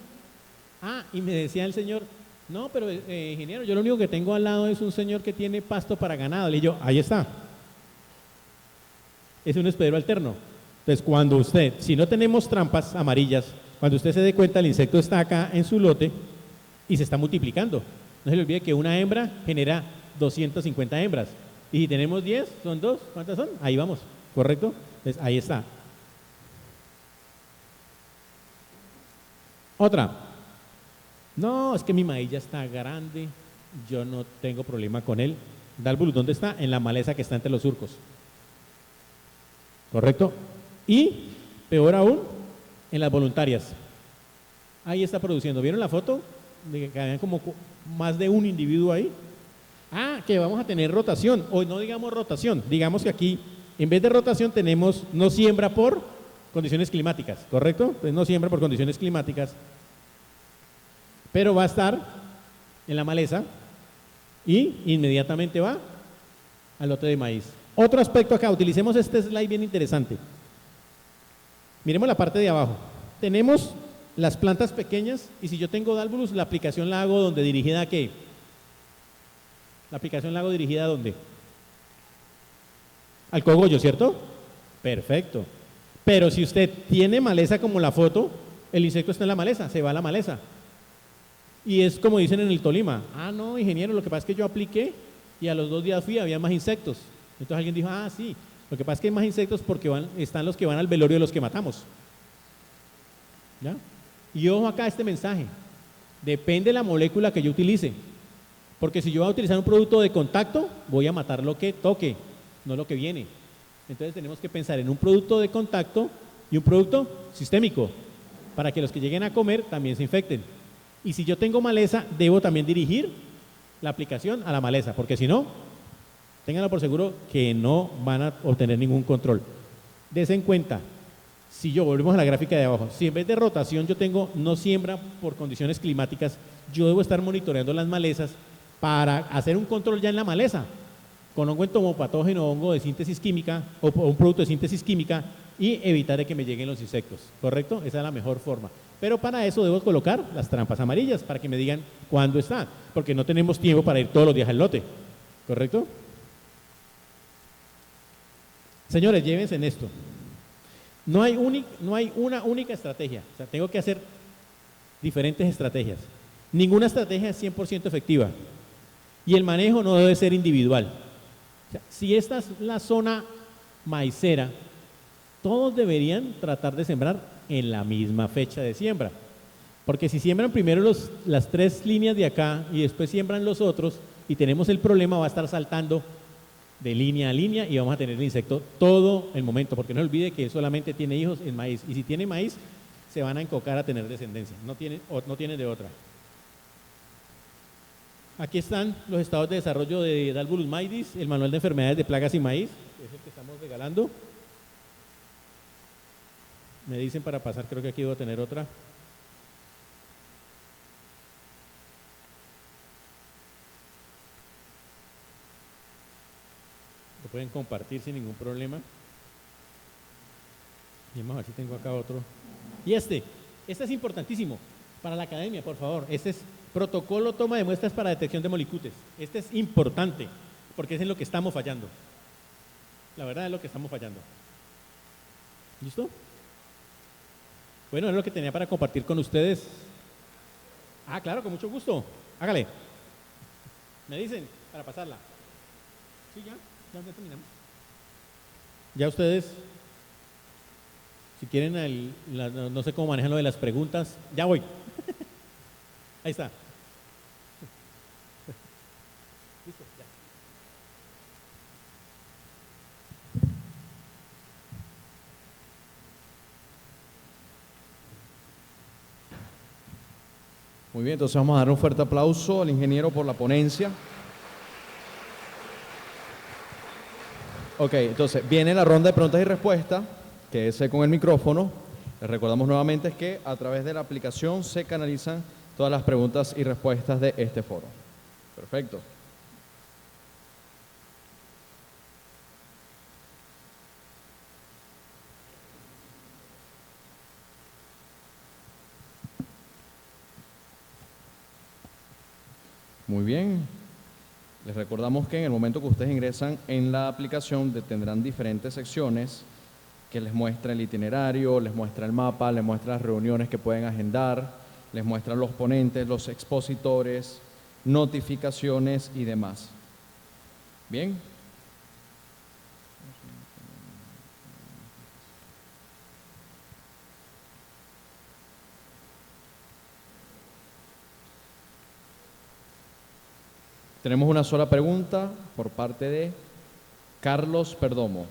Y me decía el señor, no, pero ingeniero, yo lo único que tengo al lado es un señor que tiene pasto para ganado. Y yo, ahí está. Es un hospedero alterno. Entonces, cuando usted, si no tenemos trampas amarillas, cuando usted se dé cuenta, el insecto está acá en su lote y se está multiplicando. No se le olvide que una hembra genera 250 hembras. Y si tenemos 10, son 2. ¿Cuántas son? Ahí vamos, ¿correcto? Entonces, ahí está. Otra. No, es que mi maíz ya está grande, yo no tengo problema con él. Dalbolus, ¿dónde está? En la maleza que está entre los surcos. ¿Correcto? Y, peor aún, en las voluntarias. Ahí está produciendo. ¿Vieron la foto? De que habían como más de un individuo ahí. Que vamos a tener rotación. O no digamos rotación. Digamos que aquí, en vez de rotación, tenemos no siembra por condiciones climáticas. ¿Correcto? Pues no siembra por condiciones climáticas. Pero va a estar en la maleza y inmediatamente va al lote de maíz. Otro aspecto acá, utilicemos este slide bien interesante. Miremos la parte de abajo. Tenemos las plantas pequeñas y si yo tengo Dalbolus, la aplicación la hago donde dirigida a qué? La aplicación la hago dirigida a dónde? Al cogollo, ¿cierto? Perfecto. Pero si usted tiene maleza como la foto, el insecto está en la maleza, se va a la maleza. Y es como dicen en el Tolima, no, ingeniero, lo que pasa es que yo apliqué y a los 2 días fui, había más insectos. Entonces alguien dijo, sí, lo que pasa es que hay más insectos porque están los que van al velorio de los que matamos. ¿Ya? Y ojo acá este mensaje, depende de la molécula que yo utilice, porque si yo voy a utilizar un producto de contacto, voy a matar lo que toque, no lo que viene. Entonces tenemos que pensar en un producto de contacto y un producto sistémico, para que los que lleguen a comer también se infecten. Y si yo tengo maleza, debo también dirigir la aplicación a la maleza, porque si no, ténganlo por seguro que no van a obtener ningún control. Desen en cuenta, si yo volvemos a la gráfica de abajo, si en vez de rotación yo tengo no siembra por condiciones climáticas, yo debo estar monitoreando las malezas para hacer un control ya en la maleza, con hongo entomopatógeno, hongo de síntesis química o un producto de síntesis química y evitar de que me lleguen los insectos, ¿correcto? Esa es la mejor forma. Pero para eso debo colocar las trampas amarillas para que me digan cuándo está, porque no tenemos tiempo para ir todos los días al lote, ¿correcto? Señores, llévense en esto. No hay una única estrategia, o sea, tengo que hacer diferentes estrategias. Ninguna estrategia es 100% efectiva y el manejo no debe ser individual. O sea, si esta es la zona maicera, todos deberían tratar de sembrar en la misma fecha de siembra, porque si siembran primero las 3 líneas de acá y después siembran los otros y tenemos el problema, va a estar saltando de línea a línea y vamos a tener el insecto todo el momento, porque no olvide que él solamente tiene hijos en maíz y si tiene maíz se van a encocar a tener descendencia, no tienen de otra. Aquí están los estados de desarrollo de Dalbolus maidis, el manual de enfermedades de plagas y maíz, que es el que estamos regalando. Me dicen para pasar, creo que aquí debo tener otra. Lo pueden compartir sin ningún problema. Y vamos a ver si tengo acá otro. Y este es importantísimo para la academia, por favor. Este es protocolo toma de muestras para detección de molicutes. Este es importante porque es en lo que estamos fallando. La verdad es lo que estamos fallando. ¿Listo? Bueno, es lo que tenía para compartir con ustedes. Ah, claro, con mucho gusto. Hágale. Me dicen para pasarla. Sí, ya terminamos. Ya ustedes, si quieren, no sé cómo manejan lo de las preguntas. Ya voy. Ahí está. Listo, ya. Muy bien, entonces vamos a dar un fuerte aplauso al ingeniero por la ponencia. Ok, entonces viene la ronda de preguntas y respuestas, que es con el micrófono. Les recordamos nuevamente que a través de la aplicación se canalizan todas las preguntas y respuestas de este foro. Perfecto. Muy bien. Les recordamos que en el momento que ustedes ingresan en la aplicación tendrán diferentes secciones que les muestra el itinerario, les muestra el mapa, les muestra las reuniones que pueden agendar, les muestran los ponentes, los expositores, notificaciones y demás. Bien. Tenemos una sola pregunta por parte de Carlos Perdomo.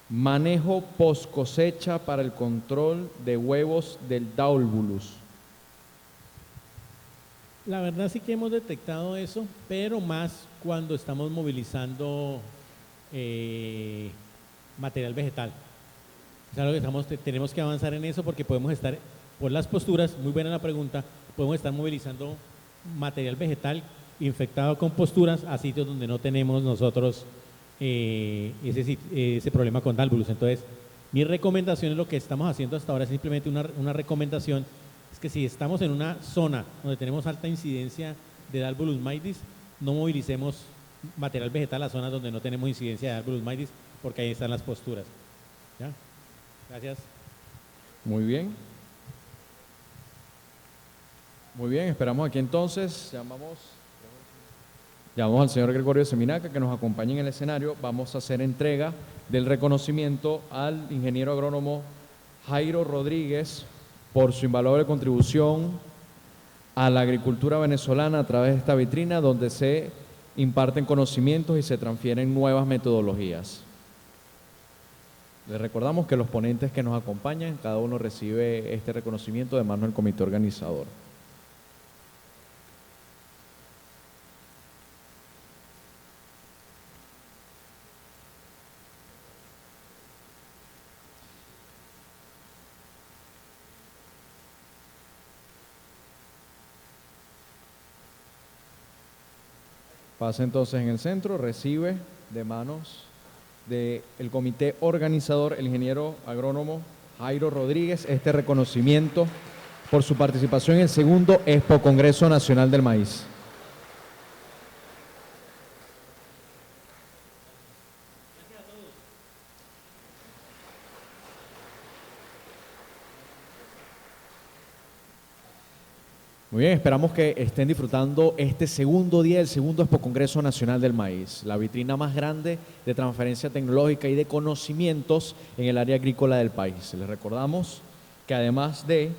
Manejo post cosecha para el control de huevos del Dalbolus. La verdad sí que hemos detectado eso, pero más cuando estamos movilizando material vegetal. O sea, lo que tenemos que avanzar en eso porque podemos estar, por las posturas, muy buena la pregunta, podemos estar movilizando material vegetal infectado con posturas a sitios donde no tenemos nosotros ese problema con Dalbolus. Entonces, mi recomendación es lo que estamos haciendo hasta ahora, es simplemente una recomendación, es que si estamos en una zona donde tenemos alta incidencia de Dalbolus maidis, no movilicemos material vegetal a zonas donde no tenemos incidencia de Dalbolus maidis, porque ahí están las posturas. ¿Ya? Gracias. Muy bien. Muy bien, esperamos aquí entonces. Llamamos al señor Gregorio Seminaca que nos acompañe en el escenario. Vamos a hacer entrega del reconocimiento al ingeniero agrónomo Jairo Rodríguez por su invaluable contribución a la agricultura venezolana a través de esta vitrina donde se imparten conocimientos y se transfieren nuevas metodologías. Les recordamos que los ponentes que nos acompañan, cada uno recibe este reconocimiento de mano del comité organizador. Pasa entonces en el centro, recibe de manos del comité organizador, el ingeniero agrónomo Jairo Rodríguez, este reconocimiento por su participación en el segundo Expo Congreso Nacional del Maíz. Muy bien, esperamos que estén disfrutando este segundo día del segundo Expo Congreso Nacional del Maíz, la vitrina más grande de transferencia tecnológica y de conocimientos en el área agrícola del país. Les recordamos que además de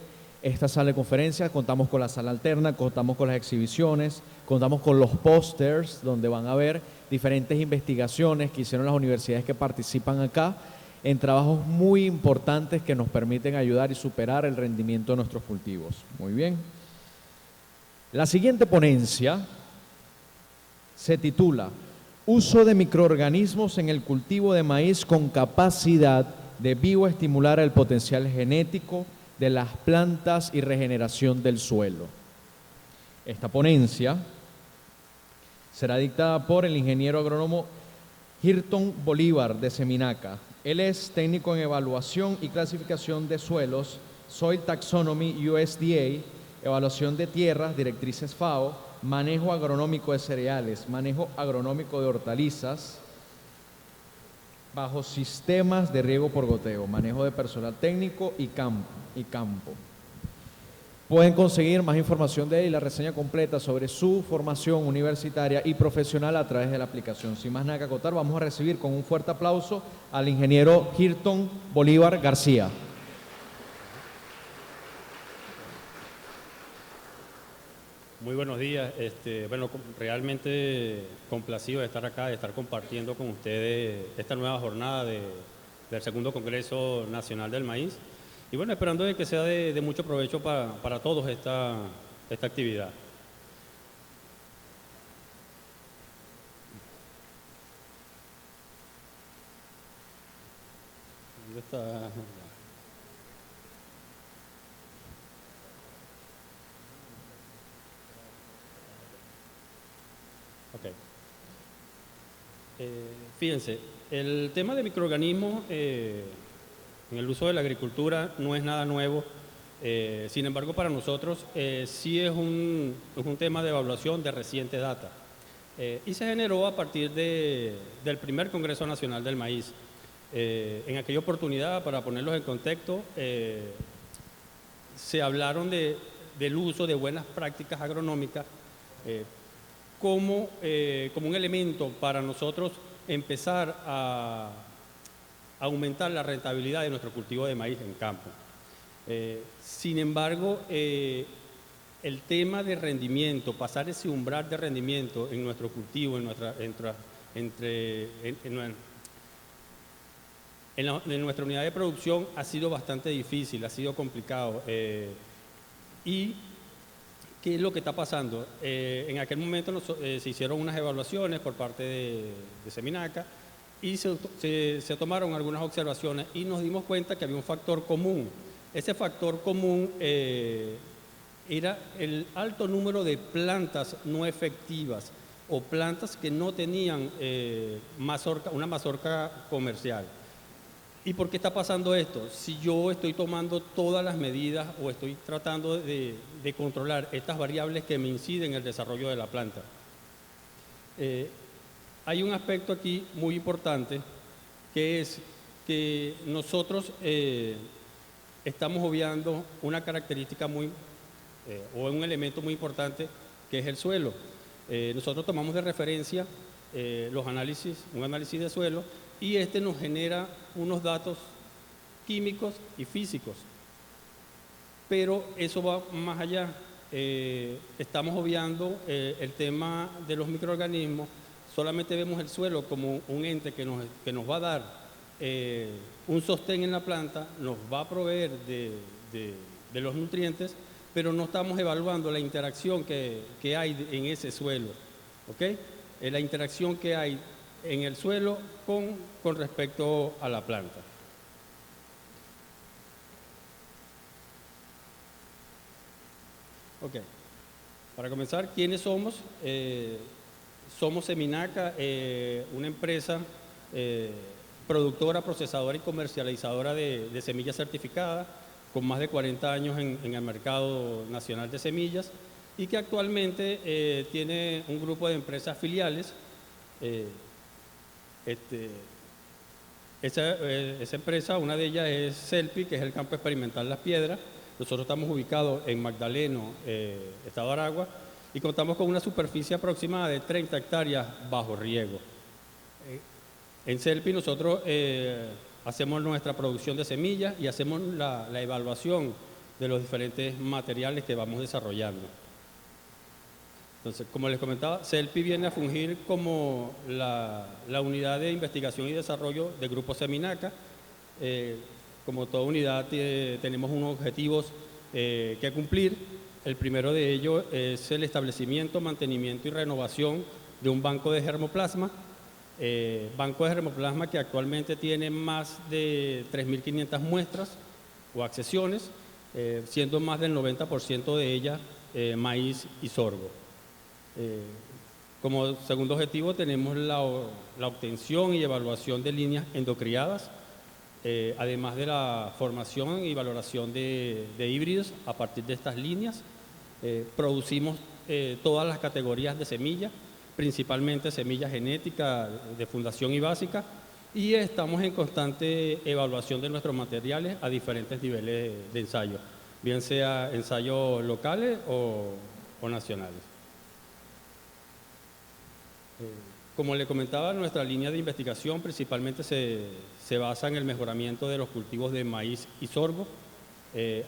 esta sala de conferencias, contamos con la sala alterna, contamos con las exhibiciones, contamos con los pósters, donde van a ver diferentes investigaciones que hicieron las universidades que participan acá, en trabajos muy importantes que nos permiten ayudar y superar el rendimiento de nuestros cultivos. Muy bien. La siguiente ponencia se titula Uso de microorganismos en el cultivo de maíz con capacidad de bioestimular el potencial genético de las plantas y regeneración del suelo. Esta ponencia será dictada por el ingeniero agrónomo Hirton Bolívar de Seminaca. Él es técnico en evaluación y clasificación de suelos, Soil Taxonomy USDA, evaluación de tierras, directrices FAO, manejo agronómico de cereales, manejo agronómico de hortalizas, bajo sistemas de riego por goteo, manejo de personal técnico y campo. Pueden conseguir más información de él y la reseña completa sobre su formación universitaria y profesional a través de la aplicación. Sin más nada que acotar, vamos a recibir con un fuerte aplauso al ingeniero Hirton Bolívar García. Muy buenos días. Bueno, realmente complacido de estar acá, de estar compartiendo con ustedes esta nueva jornada del segundo Congreso Nacional del Maíz. Y bueno, esperando de que sea de mucho provecho para todos esta actividad. ¿Dónde está? Ok. Fíjense, el tema de microorganismos en el uso de la agricultura no es nada nuevo. Sin embargo, para nosotros sí es un tema de evaluación de reciente data. Y se generó a partir del primer Congreso Nacional del Maíz. En aquella oportunidad, para ponerlos en contexto, se hablaron del uso de buenas prácticas agronómicas como un elemento para nosotros empezar a aumentar la rentabilidad de nuestro cultivo de maíz en campo. Sin embargo, el tema de rendimiento, pasar ese umbral de rendimiento en nuestro cultivo, en nuestra unidad de producción ha sido bastante difícil, ha sido complicado. ¿Y qué es lo que está pasando? En aquel momento se hicieron unas evaluaciones por parte de Seminaca y se tomaron algunas observaciones y nos dimos cuenta que había un factor común. Ese factor común era el alto número de plantas no efectivas o plantas que no tenían una mazorca comercial. ¿Y por qué está pasando esto? Si yo estoy tomando todas las medidas o estoy tratando de controlar estas variables que me inciden en el desarrollo de la planta. Hay un aspecto aquí muy importante que es que nosotros estamos obviando una característica o un elemento muy importante que es el suelo. Nosotros tomamos de referencia un análisis de suelo y nos genera unos datos químicos y físicos. Pero eso va más allá. Estamos obviando el tema de los microorganismos. Solamente vemos el suelo como un ente que nos va a dar un sostén en la planta, nos va a proveer de los nutrientes, pero no estamos evaluando la interacción que hay en ese suelo, ¿ok? La interacción que hay en el suelo con respecto a la planta. Ok, para comenzar, ¿quiénes somos? Somos Seminaca, una empresa productora, procesadora y comercializadora de semillas certificadas, con más de 40 años en el mercado nacional de semillas y que actualmente tiene un grupo de empresas filiales. Esa empresa, una de ellas es CELPI, que es el Campo Experimental Las Piedras. Nosotros estamos ubicados en Magdaleno, Estado Aragua, y contamos con una superficie aproximada de 30 hectáreas bajo riego. En CELPI nosotros hacemos nuestra producción de semillas y hacemos la evaluación de los diferentes materiales que vamos desarrollando. Entonces, como les comentaba, CELPI viene a fungir como la unidad de investigación y desarrollo del Grupo Seminaca. Como toda unidad tenemos unos objetivos que cumplir. El primero de ellos es el establecimiento, mantenimiento y renovación de un banco de germoplasma. Banco de germoplasma que actualmente tiene más de 3.500 muestras o accesiones, siendo más del 90% de ellas maíz y sorgo. Como segundo objetivo tenemos la obtención y evaluación de líneas endocriadas, además de la formación y valoración de híbridos a partir de estas líneas. Producimos todas las categorías de semillas, principalmente semillas genéticas de fundación y básica, y estamos en constante evaluación de nuestros materiales a diferentes niveles de ensayo, bien sea ensayos locales o nacionales. Como le comentaba, nuestra línea de investigación principalmente se basa en el mejoramiento de los cultivos de maíz y sorgo.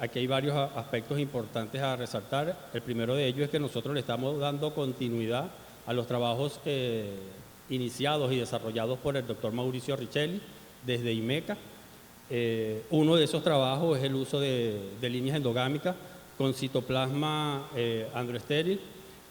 Aquí hay varios aspectos importantes a resaltar. El primero de ellos es que nosotros le estamos dando continuidad a los trabajos iniciados y desarrollados por el doctor Mauricio Richelli desde IMECA. Uno de esos trabajos es el uso de líneas endogámicas con citoplasma androestéril.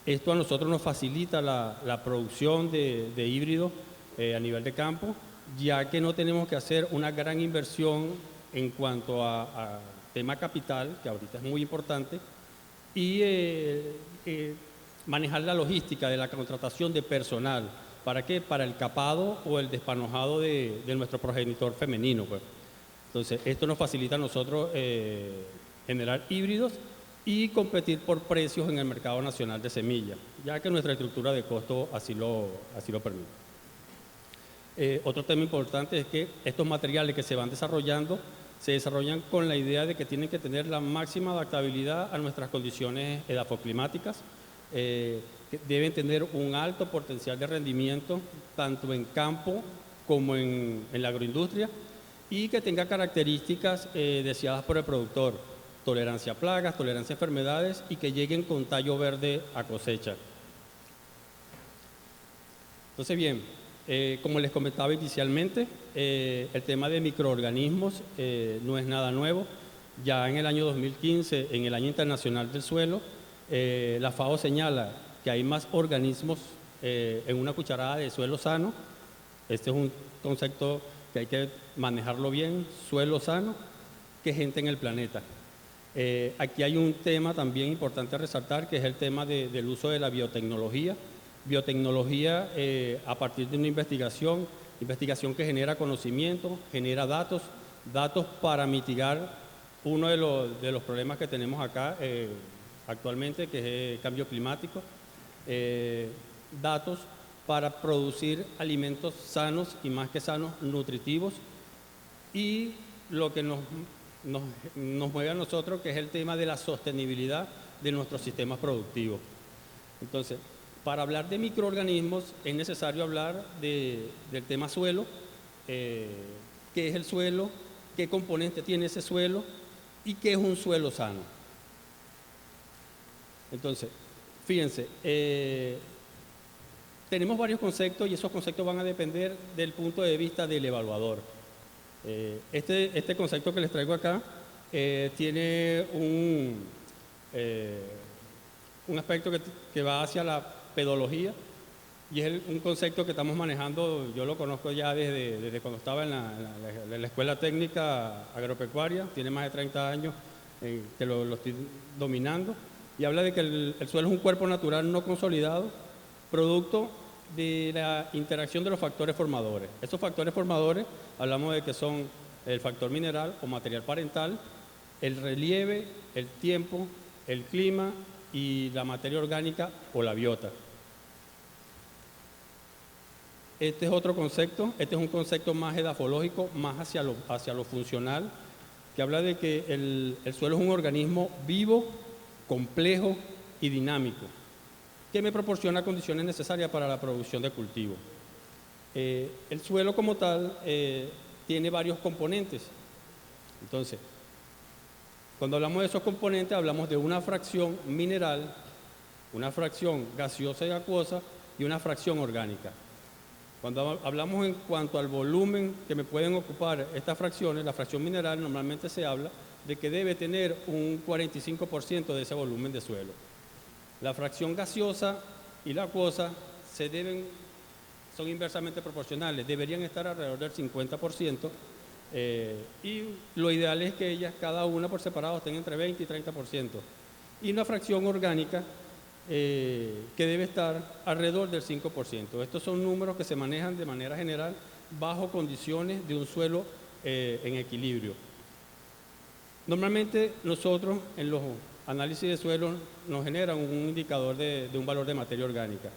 Esto a nosotros nos facilita la producción de híbridos a nivel de campo, ya que no tenemos que hacer una gran inversión en cuanto a tema capital, que ahorita es muy importante, y manejar la logística de la contratación de personal. ¿Para qué? Para el capado o el despanojado de nuestro progenitor femenino, pues. Entonces, esto nos facilita a nosotros generar híbridos y competir por precios en el mercado nacional de semillas, ya que nuestra estructura de costo así lo permite. Otro tema importante es que estos materiales que se van desarrollando se desarrollan con la idea de que tienen que tener la máxima adaptabilidad a nuestras condiciones edafoclimáticas, que deben tener un alto potencial de rendimiento tanto en campo como en la agroindustria y que tenga características deseadas por el productor: tolerancia a plagas, tolerancia a enfermedades y que lleguen con tallo verde a cosecha. Entonces, bien, como les comentaba inicialmente, el tema de microorganismos no es nada nuevo. Ya en el año 2015, en el Año Internacional del Suelo, la FAO señala que hay más organismos en una cucharada de suelo sano. Este es un concepto que hay que manejarlo bien, suelo sano, que gente en el planeta. Aquí hay un tema también importante a resaltar, que es el tema del uso de la biotecnología. Biotecnología a partir de una investigación que genera conocimiento, genera datos para mitigar uno de los problemas que tenemos acá actualmente, que es el cambio climático. Datos para producir alimentos sanos y, más que sanos, nutritivos. Y lo que nos mueve a nosotros, que es el tema de la sostenibilidad de nuestros sistemas productivos. Entonces, para hablar de microorganismos es necesario hablar del tema suelo, qué es el suelo, qué componente tiene ese suelo y qué es un suelo sano. Entonces, fíjense, tenemos varios conceptos y esos conceptos van a depender del punto de vista del evaluador. Este concepto que les traigo acá tiene un aspecto que va hacia la pedología y es un concepto que estamos manejando, yo lo conozco ya desde cuando estaba en la Escuela Técnica Agropecuaria, tiene más de 30 años que lo estoy dominando, y habla de que el suelo es un cuerpo natural no consolidado, producto de la interacción de los factores formadores. Estos factores formadores hablamos de que son el factor mineral o material parental, el relieve, el tiempo, el clima y la materia orgánica o la biota. Este es otro concepto, este es un concepto más edafológico, más hacia lo funcional, que habla de que el suelo es un organismo vivo, complejo y dinámico, que me proporciona condiciones necesarias para la producción de cultivo. El suelo como tal tiene varios componentes. Entonces, cuando hablamos de esos componentes, hablamos de una fracción mineral, una fracción gaseosa y acuosa y una fracción orgánica. Cuando hablamos en cuanto al volumen que me pueden ocupar estas fracciones, la fracción mineral normalmente se habla de que debe tener un 45% de ese volumen de suelo. La fracción gaseosa y la acuosa son inversamente proporcionales, deberían estar alrededor del 50%, y lo ideal es que ellas, cada una por separado, estén entre 20 y 30%. Y una fracción orgánica que debe estar alrededor del 5%. Estos son números que se manejan de manera general bajo condiciones de un suelo en equilibrio. Normalmente nosotros en los análisis de suelo nos generan un indicador de un valor de materia orgánica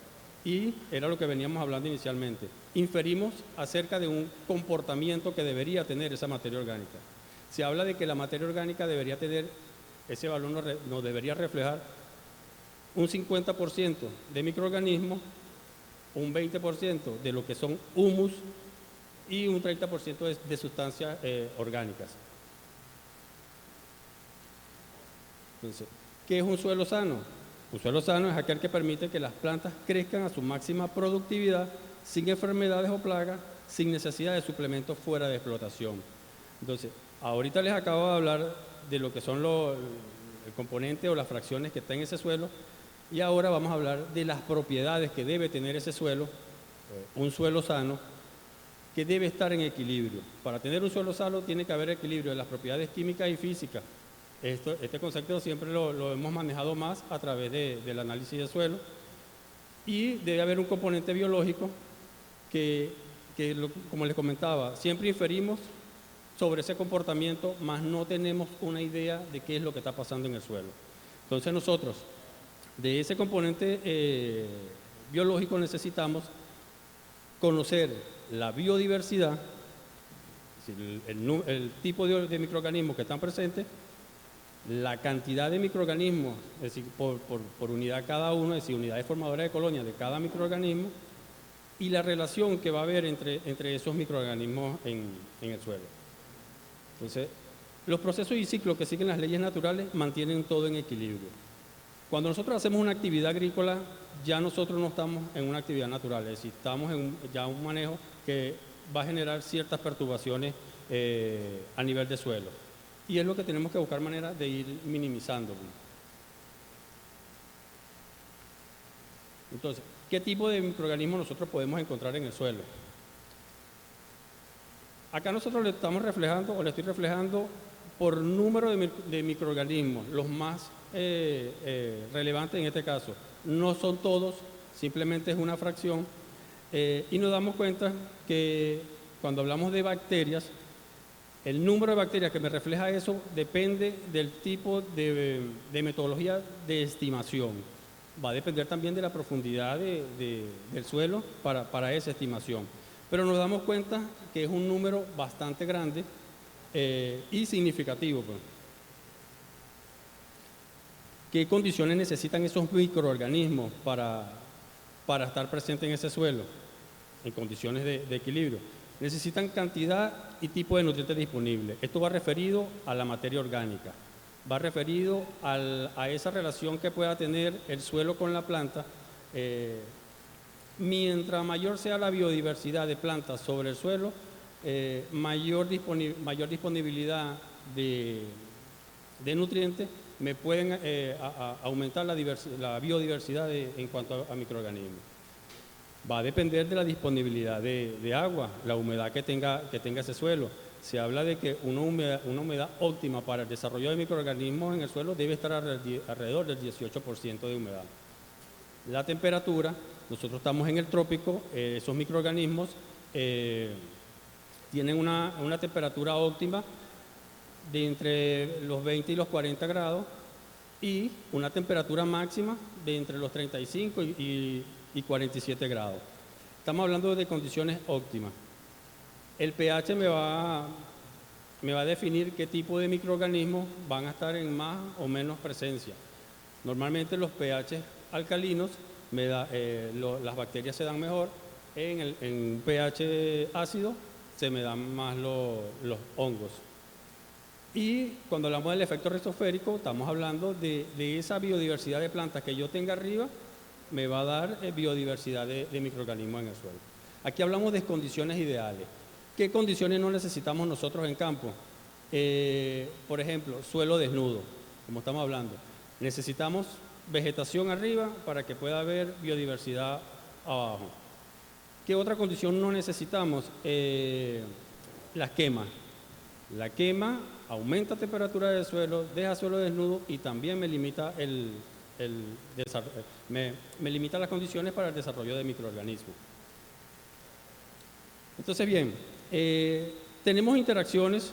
y era lo que veníamos hablando inicialmente. Inferimos acerca de un comportamiento que debería tener esa materia orgánica. Se habla de que la materia orgánica debería tener, ese valor nos debería reflejar un 50% de microorganismos, un 20% de lo que son humus y un 30% de sustancias orgánicas. Entonces, ¿qué es un suelo sano? Un suelo sano es aquel que permite que las plantas crezcan a su máxima productividad sin enfermedades o plagas, sin necesidad de suplementos fuera de explotación. Entonces, ahorita les acabo de hablar de lo que son el componente o las fracciones que está en ese suelo y ahora vamos a hablar de las propiedades que debe tener ese suelo, un suelo sano, que debe estar en equilibrio. Para tener un suelo sano tiene que haber equilibrio de las propiedades químicas y físicas. Este concepto siempre lo hemos manejado más a través del análisis de suelo y debe haber un componente biológico como les comentaba, siempre inferimos sobre ese comportamiento, mas no tenemos una idea de qué es lo que está pasando en el suelo. Entonces nosotros, de ese componente biológico necesitamos conocer la biodiversidad, es decir, el tipo de microorganismos que están presentes, la cantidad de microorganismos, es decir, por unidad cada uno, es decir, unidades formadoras de colonia de cada microorganismo, y la relación que va a haber entre esos microorganismos en el suelo. Entonces, los procesos y ciclos que siguen las leyes naturales mantienen todo en equilibrio. Cuando nosotros hacemos una actividad agrícola, ya nosotros no estamos en una actividad natural, es decir, estamos en ya un manejo que va a generar ciertas perturbaciones a nivel de suelo. Y es lo que tenemos que buscar manera de ir minimizando. Entonces, ¿qué tipo de microorganismos nosotros podemos encontrar en el suelo? Acá nosotros le estamos reflejando, o le estoy reflejando por número de microorganismos, los más relevantes en este caso. No son todos, simplemente es una fracción. Y nos damos cuenta que cuando hablamos de bacterias, el número de bacterias que me refleja eso depende del tipo de metodología de estimación. Va a depender también de la profundidad del suelo para esa estimación. Pero nos damos cuenta que es un número bastante grande y significativo. Pues. ¿Qué condiciones necesitan esos microorganismos para estar presentes en ese suelo? En condiciones de equilibrio. Necesitan cantidad y tipo de nutrientes disponibles. Esto va referido a la materia orgánica, va referido a esa relación que pueda tener el suelo con la planta. Mientras mayor sea la biodiversidad de plantas sobre el suelo, mayor disponibilidad de nutrientes, me pueden aumentar la biodiversidad en cuanto a microorganismos. Va a depender de la disponibilidad de agua, la humedad que tenga ese suelo. Se habla de que una humedad óptima para el desarrollo de microorganismos en el suelo debe estar alrededor del 18% de humedad. La temperatura, nosotros estamos en el trópico, esos microorganismos tienen una temperatura óptima de entre los 20 y los 40 grados y una temperatura máxima de entre los 35 y 47 grados. Estamos hablando de condiciones óptimas. El pH me va a definir qué tipo de microorganismos van a estar en más o menos presencia. Normalmente los pH alcalinos, las bacterias se dan mejor, en pH ácido se me dan más los hongos. Y cuando hablamos del efecto rizosférico, estamos hablando de esa biodiversidad de plantas que yo tenga arriba, me va a dar biodiversidad de microorganismos en el suelo. Aquí hablamos de condiciones ideales. ¿Qué condiciones no necesitamos nosotros en campo? Por ejemplo, suelo desnudo, como estamos hablando. Necesitamos vegetación arriba para que pueda haber biodiversidad abajo. ¿Qué otra condición no necesitamos? Las quemas. La quema aumenta la temperatura del suelo, deja suelo desnudo y también me limita me limita las condiciones para el desarrollo de microorganismos. Entonces, bien, tenemos interacciones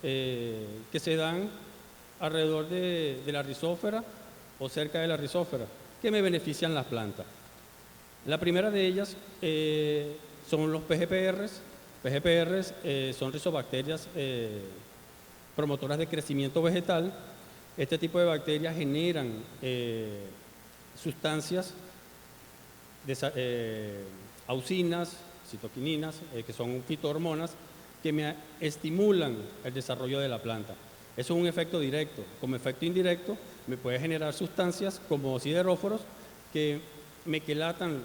que se dan alrededor de la rizósfera o cerca de la rizósfera, que me benefician las plantas. La primera de ellas son los PGPRs. PGPRs son rizobacterias promotoras de crecimiento vegetal. Este tipo de bacterias generan sustancias, auxinas, citoquininas, que son fitohormonas, que me estimulan el desarrollo de la planta. Eso es un efecto directo. Como efecto indirecto, me puede generar sustancias como sideróforos que me quelatan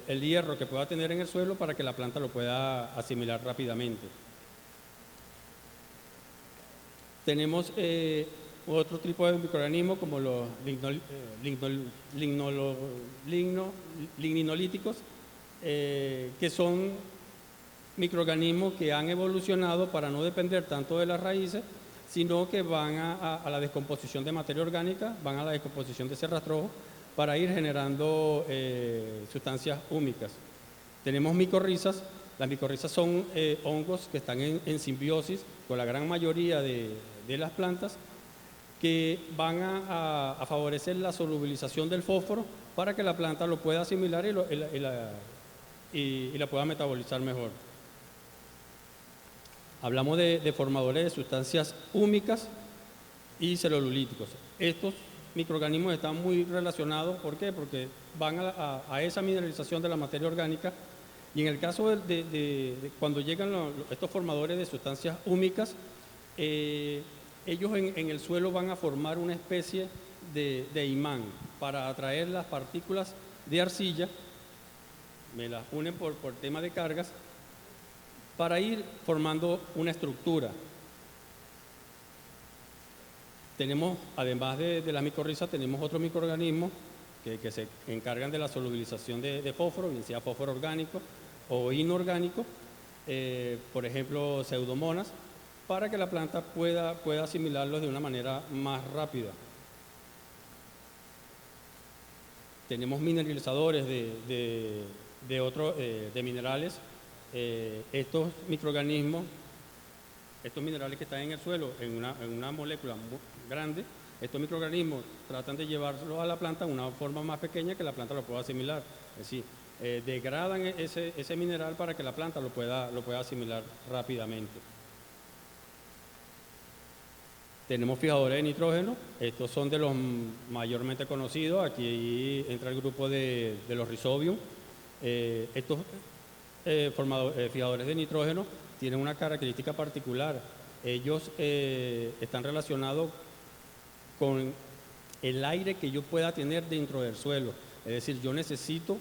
el hierro que pueda tener en el suelo para que la planta lo pueda asimilar rápidamente. Tenemos otro tipo de microorganismos como los ligninolíticos, que son microorganismos que han evolucionado para no depender tanto de las raíces, sino que van a la descomposición de materia orgánica, van a la descomposición de ese rastrojo para ir generando sustancias húmicas. Tenemos micorrizas. Las micorrizas son hongos que están en simbiosis con la gran mayoría de las plantas, que van a favorecer la solubilización del fósforo para que la planta lo pueda asimilar y la pueda metabolizar mejor. Hablamos de formadores de sustancias húmicas y celulolíticos. Estos microorganismos están muy relacionados. ¿Por qué? Porque van a esa mineralización de la materia orgánica, y en el caso de cuando llegan estos formadores de sustancias húmicas, ellos en el suelo van a formar una especie de imán para atraer las partículas de arcilla, me las unen por tema de cargas, para ir formando una estructura. Tenemos, además de las micorrizas, tenemos otros microorganismos que se encargan de la solubilización de fósforo, bien sea fósforo orgánico o inorgánico, por ejemplo, pseudomonas, para que la planta pueda asimilarlos de una manera más rápida. Tenemos mineralizadores de minerales. Estos microorganismos, estos minerales que están en el suelo, en una molécula muy grande, estos microorganismos tratan de llevarlos a la planta de una forma más pequeña que la planta lo pueda asimilar. Es decir, degradan ese mineral para que la planta lo pueda asimilar rápidamente. Tenemos fijadores de nitrógeno. Estos son de los mayormente conocidos. Aquí entra el grupo de los Rhizobium. Estos fijadores de nitrógeno tienen una característica particular. Ellos están relacionados con el aire que yo pueda tener dentro del suelo. Es decir, yo necesito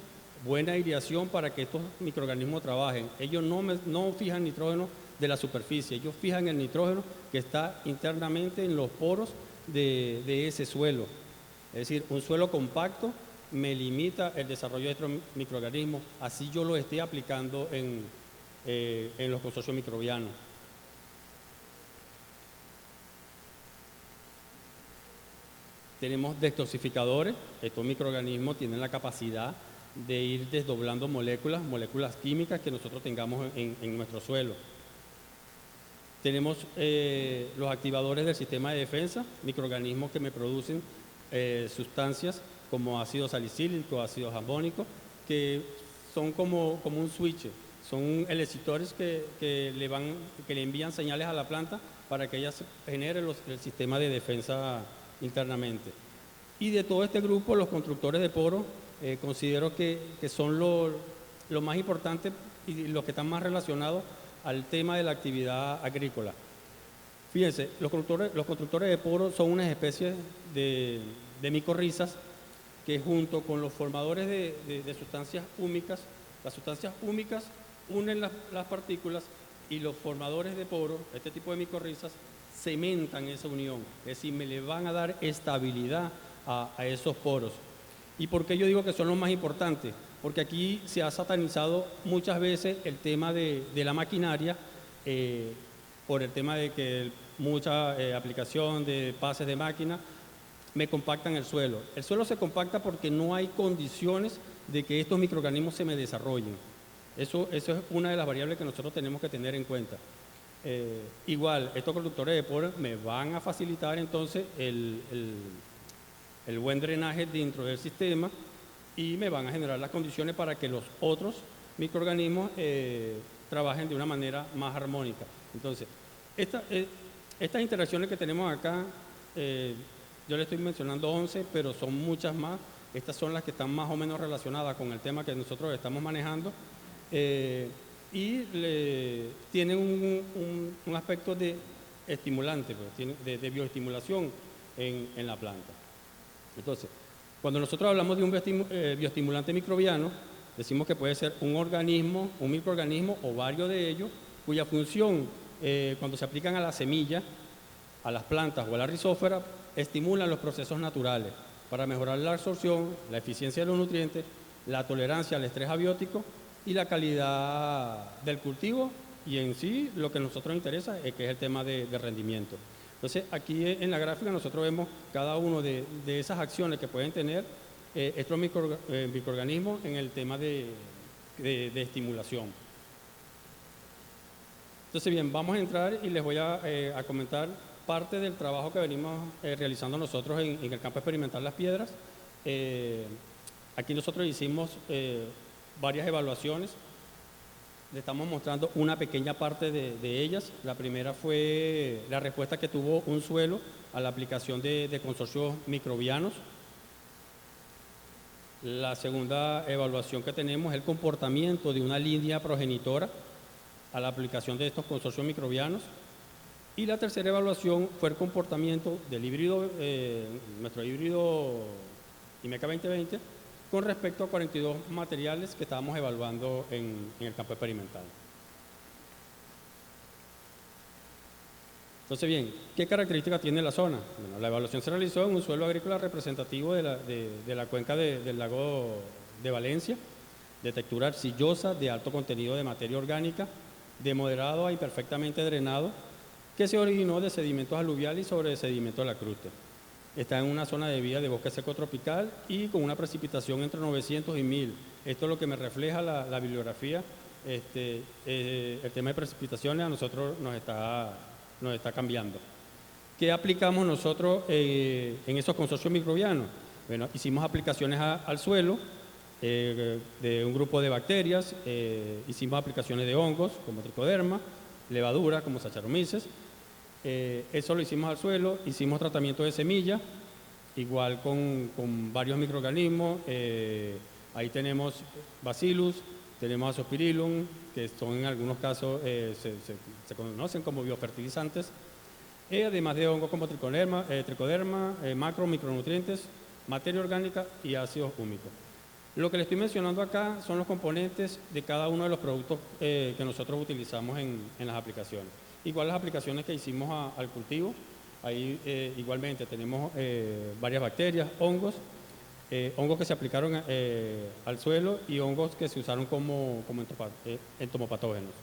buena aireación para que estos microorganismos trabajen. Ellos no fijan nitrógeno de la superficie, ellos fijan el nitrógeno que está internamente en los poros de ese suelo. Es decir, un suelo compacto me limita el desarrollo de estos microorganismos, así yo lo esté aplicando en los consorcios microbianos. Tenemos detoxificadores. Estos microorganismos tienen la capacidad de ir desdoblando moléculas químicas que nosotros tengamos en nuestro suelo. Tenemos los activadores del sistema de defensa, microorganismos que me producen sustancias como ácido salicílico, ácido jambónico, que son como un switch, son electores que le envían señales a la planta para que ella genere el sistema de defensa internamente. Y de todo este grupo, los constructores de poros, considero que son lo más importante y los que están más relacionados al tema de la actividad agrícola. Fíjense, los constructores de poros son unas especies de micorrizas que junto con los formadores de sustancias húmicas, las sustancias húmicas unen las partículas y los formadores de poros, este tipo de micorrizas, cementan esa unión, es decir, me le van a dar estabilidad a esos poros. ¿Y por qué yo digo que son los más importantes? Porque aquí se ha satanizado muchas veces el tema de la maquinaria por el tema de que mucha aplicación de pases de máquina me compactan el suelo. El suelo se compacta porque no hay condiciones de que estos microorganismos se me desarrollen. Eso es una de las variables que nosotros tenemos que tener en cuenta. Igual, estos conductores de poros me van a facilitar entonces el buen drenaje dentro del sistema y me van a generar las condiciones para que los otros microorganismos trabajen de una manera más armónica. Entonces, estas interacciones que tenemos acá, yo le estoy mencionando 11, pero son muchas más. Estas son las que están más o menos relacionadas con el tema que nosotros estamos manejando. Y tienen un aspecto de estimulante, pues, de bioestimulación en la planta. Entonces, cuando nosotros hablamos de un bioestimulante microbiano, decimos que puede ser un organismo, un microorganismo o varios de ellos, cuya función, cuando se aplican a la semilla, a las plantas o a la rizósfera, estimulan los procesos naturales para mejorar la absorción, la eficiencia de los nutrientes, la tolerancia al estrés abiótico y la calidad del cultivo, y en sí lo que a nosotros nos interesa es que es el tema de rendimiento. Entonces, aquí en la gráfica nosotros vemos cada uno de esas acciones que pueden tener estos microorganismos en el tema de estimulación. Entonces, bien, vamos a entrar y les voy a comentar parte del trabajo que venimos realizando nosotros en el campo experimental Las Piedras. Aquí nosotros hicimos varias evaluaciones. Le estamos mostrando una pequeña parte de ellas. La primera fue la respuesta que tuvo un suelo a la aplicación de consorcios microbianos. La segunda evaluación que tenemos es el comportamiento de una línea progenitora a la aplicación de estos consorcios microbianos. Y la tercera evaluación fue el comportamiento del híbrido, nuestro híbrido IMECA 2020, con respecto a 42 materiales que estábamos evaluando en el campo experimental. Entonces, bien, ¿qué características tiene la zona? Bueno, la evaluación se realizó en un suelo agrícola representativo de la cuenca del lago de Valencia, de textura arcillosa, de alto contenido de materia orgánica, de moderado a imperfectamente drenado, que se originó de sedimentos aluviales y sobre sedimentos lacustres. Está en una zona de vida de bosque seco tropical y con una precipitación entre 900 y 1000. Esto es lo que me refleja la bibliografía. El tema de precipitaciones a nosotros nos está cambiando. ¿Qué aplicamos nosotros en esos consorcios microbianos? Bueno, hicimos aplicaciones al suelo de un grupo de bacterias, hicimos aplicaciones de hongos como tricoderma, levadura como Saccharomyces. Eso lo hicimos al suelo, hicimos tratamiento de semilla, igual con varios microorganismos. Ahí tenemos Bacillus, tenemos Azospirillum, que son en algunos casos se conocen como biofertilizantes, además de hongos como tricoderma, macro, micronutrientes, materia orgánica y ácidos húmicos. Lo que le estoy mencionando acá son los componentes de cada uno de los productos que nosotros utilizamos en las aplicaciones. Igual las aplicaciones que hicimos al cultivo, ahí igualmente tenemos varias bacterias, hongos que se aplicaron al suelo y hongos que se usaron como entomopatógenos.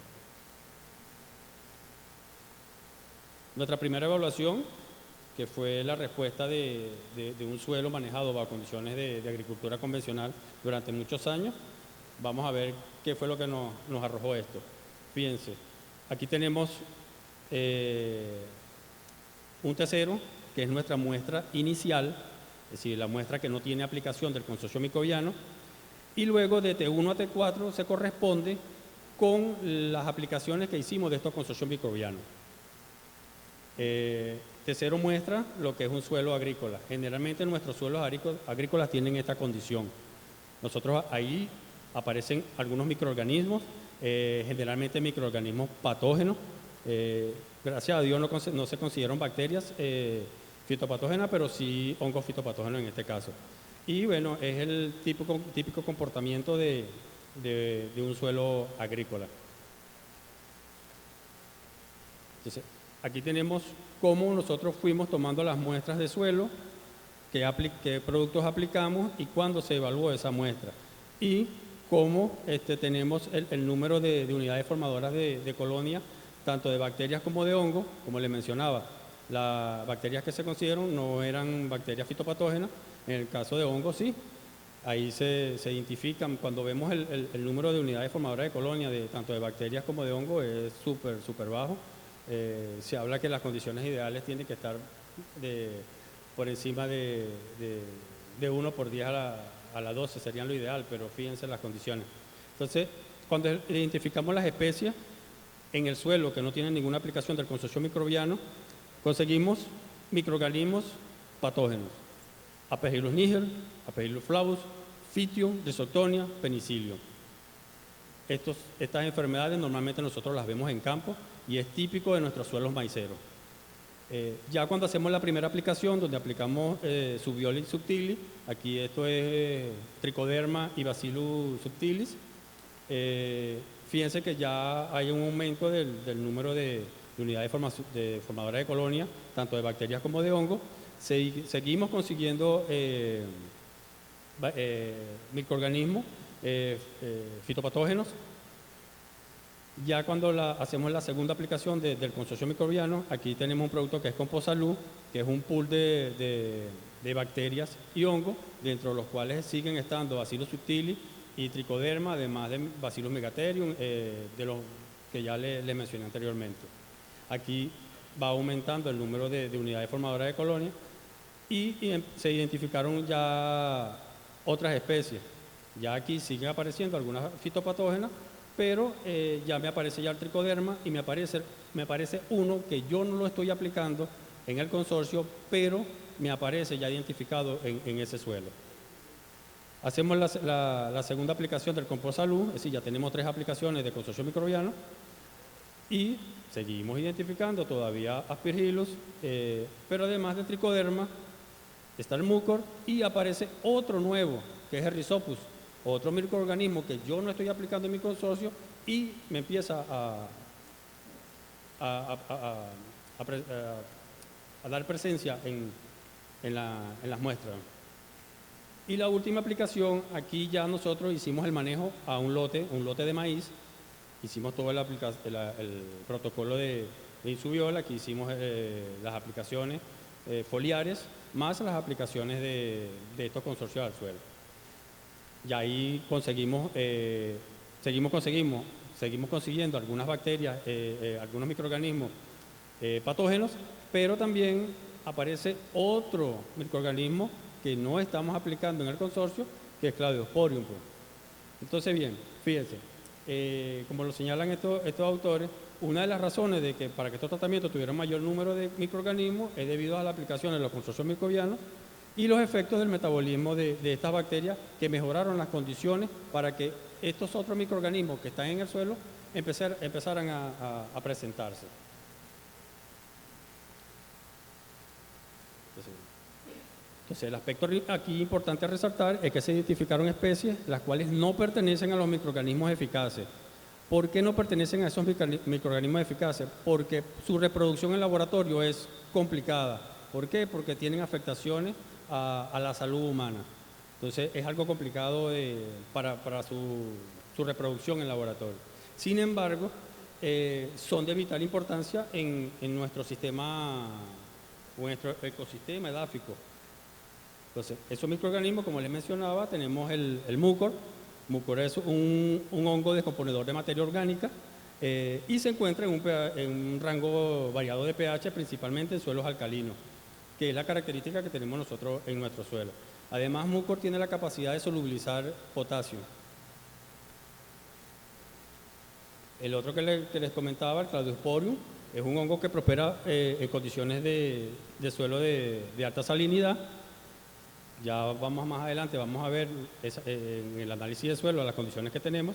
Nuestra primera evaluación, que fue la respuesta de un suelo manejado bajo condiciones de agricultura convencional durante muchos años, vamos a ver qué fue lo que nos arrojó esto. Fíjense, aquí tenemos un T0, que es nuestra muestra inicial, es decir, la muestra que no tiene aplicación del consorcio microbiano, y luego de T1 a T4 se corresponde con las aplicaciones que hicimos de estos consorcios microbianos. T0 muestra lo que es un suelo agrícola. Generalmente nuestros suelos agrícolas tienen esta condición. Nosotros ahí aparecen algunos microorganismos, generalmente microorganismos patógenos. Gracias a Dios no se consideran bacterias fitopatógenas, pero sí hongos fitopatógenos en este caso. Y bueno, es el típico comportamiento de un suelo agrícola. Entonces, aquí tenemos cómo nosotros fuimos tomando las muestras de suelo, qué productos aplicamos y cuándo se evaluó esa muestra. Y cómo tenemos el número de unidades formadoras de colonia, tanto de bacterias como de hongos, como les mencionaba. Las bacterias que se consideraron no eran bacterias fitopatógenas, en el caso de hongos sí. Ahí se identifican, cuando vemos el número de unidades formadoras de colonia, tanto de bacterias como de hongos, es súper bajo. Se habla que las condiciones ideales tienen que estar por encima de 1 por 10 a la 12, serían lo ideal, pero fíjense las condiciones. Entonces, cuando identificamos las especies en el suelo que no tienen ninguna aplicación del consorcio microbiano, conseguimos microorganismos patógenos: Aspergillus niger, Aspergillus flavus, Phytium, Rhizoctonia, Penicillium. Estas enfermedades normalmente nosotros las vemos en campo y es típico de nuestros suelos maiceros. Ya cuando hacemos la primera aplicación, donde aplicamos Subviolis subtilis, aquí esto es Trichoderma y Bacillus subtilis, fíjense que ya hay un aumento del número de unidades formadoras de colonia, tanto de bacterias como de hongos. Seguimos consiguiendo microorganismos fitopatógenos. Ya cuando hacemos la segunda aplicación del consorcio microbiano, aquí tenemos un producto que es Composalud, que es un pool de bacterias y hongos, dentro de los cuales siguen estando Bacillus subtilis y Trichoderma, además de Bacillus megatherium, de los que ya les mencioné anteriormente. Aquí va aumentando el número de unidades formadoras de colonia y se identificaron ya otras especies. Ya aquí siguen apareciendo algunas fitopatógenas, pero ya me aparece ya el tricoderma y me aparece uno que yo no lo estoy aplicando en el consorcio, pero me aparece ya identificado en ese suelo. Hacemos la segunda aplicación del Composalud, es decir, ya tenemos 3 aplicaciones de consorcio microbiano y seguimos identificando todavía Aspergillus, pero además del tricoderma está el mucor y aparece otro nuevo, que es el Rhizopus, otro microorganismo que yo no estoy aplicando en mi consorcio y me empieza a dar presencia en las muestras. Y la última aplicación, aquí ya nosotros hicimos el manejo a un lote de maíz, hicimos todo el protocolo de Insubiola, aquí hicimos las aplicaciones foliares, más las aplicaciones de estos consorcios al suelo. Y ahí seguimos consiguiendo algunas bacterias, algunos microorganismos patógenos, pero también aparece otro microorganismo que no estamos aplicando en el consorcio, que es Cladosporium. Entonces, bien, fíjense, como lo señalan estos autores, una de las razones de que para que estos tratamientos tuvieran mayor número de microorganismos es debido a la aplicación de los consorcios microbianos y los efectos del metabolismo de estas bacterias que mejoraron las condiciones para que estos otros microorganismos que están en el suelo empezaran a presentarse. Entonces, el aspecto aquí importante a resaltar es que se identificaron especies las cuales no pertenecen a los microorganismos eficaces. ¿Por qué no pertenecen a esos microorganismos eficaces? Porque su reproducción en laboratorio es complicada. ¿Por qué? Porque tienen afectaciones a la salud humana. Entonces, es algo complicado para su reproducción en laboratorio. Sin embargo, son de vital importancia en nuestro sistema, nuestro ecosistema edáfico. Entonces, esos microorganismos, como les mencionaba, tenemos el mucor. Mucor es un hongo descomponedor de materia orgánica y se encuentra en un rango variado de pH, principalmente en suelos alcalinos, que es la característica que tenemos nosotros en nuestro suelo. Además, mucor tiene la capacidad de solubilizar potasio. El otro que les comentaba, el Cladosporium, es un hongo que prospera en condiciones de suelo de alta salinidad. Ya vamos más adelante, vamos a ver en el análisis de suelo las condiciones que tenemos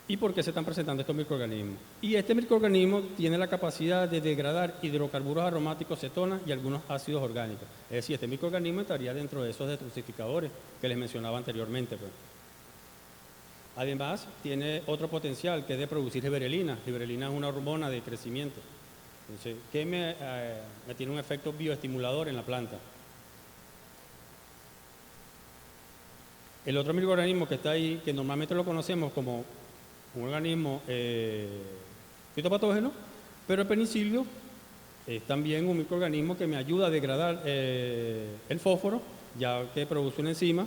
y por qué se están presentando estos microorganismos. Y este microorganismo tiene la capacidad de degradar hidrocarburos aromáticos, cetonas y algunos ácidos orgánicos. Es decir, este microorganismo estaría dentro de esos detoxificadores que les mencionaba anteriormente, pues. Además, tiene otro potencial que es de producir giberelina. Giberelina es una hormona de crecimiento. Entonces, que me tiene un efecto bioestimulador en la planta. El otro microorganismo que está ahí, que normalmente lo conocemos como un organismo fitopatógeno, pero el penicilio es también un microorganismo que me ayuda a degradar el fósforo, ya que produce una enzima,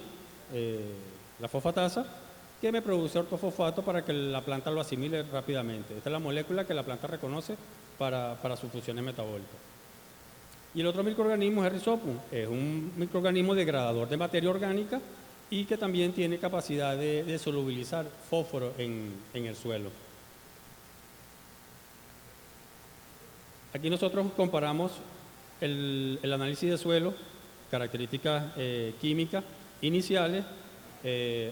la fosfatasa, que me produce ortofosfato para que la planta lo asimile rápidamente. Esta es la molécula que la planta reconoce para sus funciones metabólicas. Y el otro microorganismo es el Rhizopus, es un microorganismo degradador de materia orgánica y que también tiene capacidad de solubilizar fósforo en el suelo. Aquí nosotros comparamos el análisis de suelo, características químicas iniciales,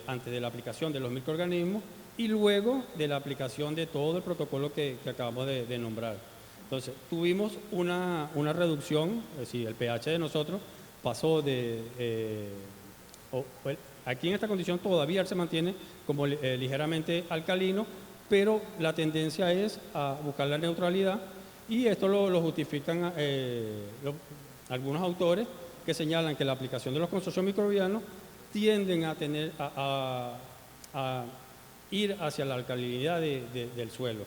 antes de la aplicación de los microorganismos y luego de la aplicación de todo el protocolo que acabamos de nombrar. Entonces, tuvimos una reducción, es decir, el pH de nosotros pasó aquí en esta condición todavía se mantiene como ligeramente alcalino, pero la tendencia es a buscar la neutralidad y esto lo justifican algunos autores que señalan que la aplicación de los consorcios microbianos tienden a ir hacia la alcalinidad del suelo.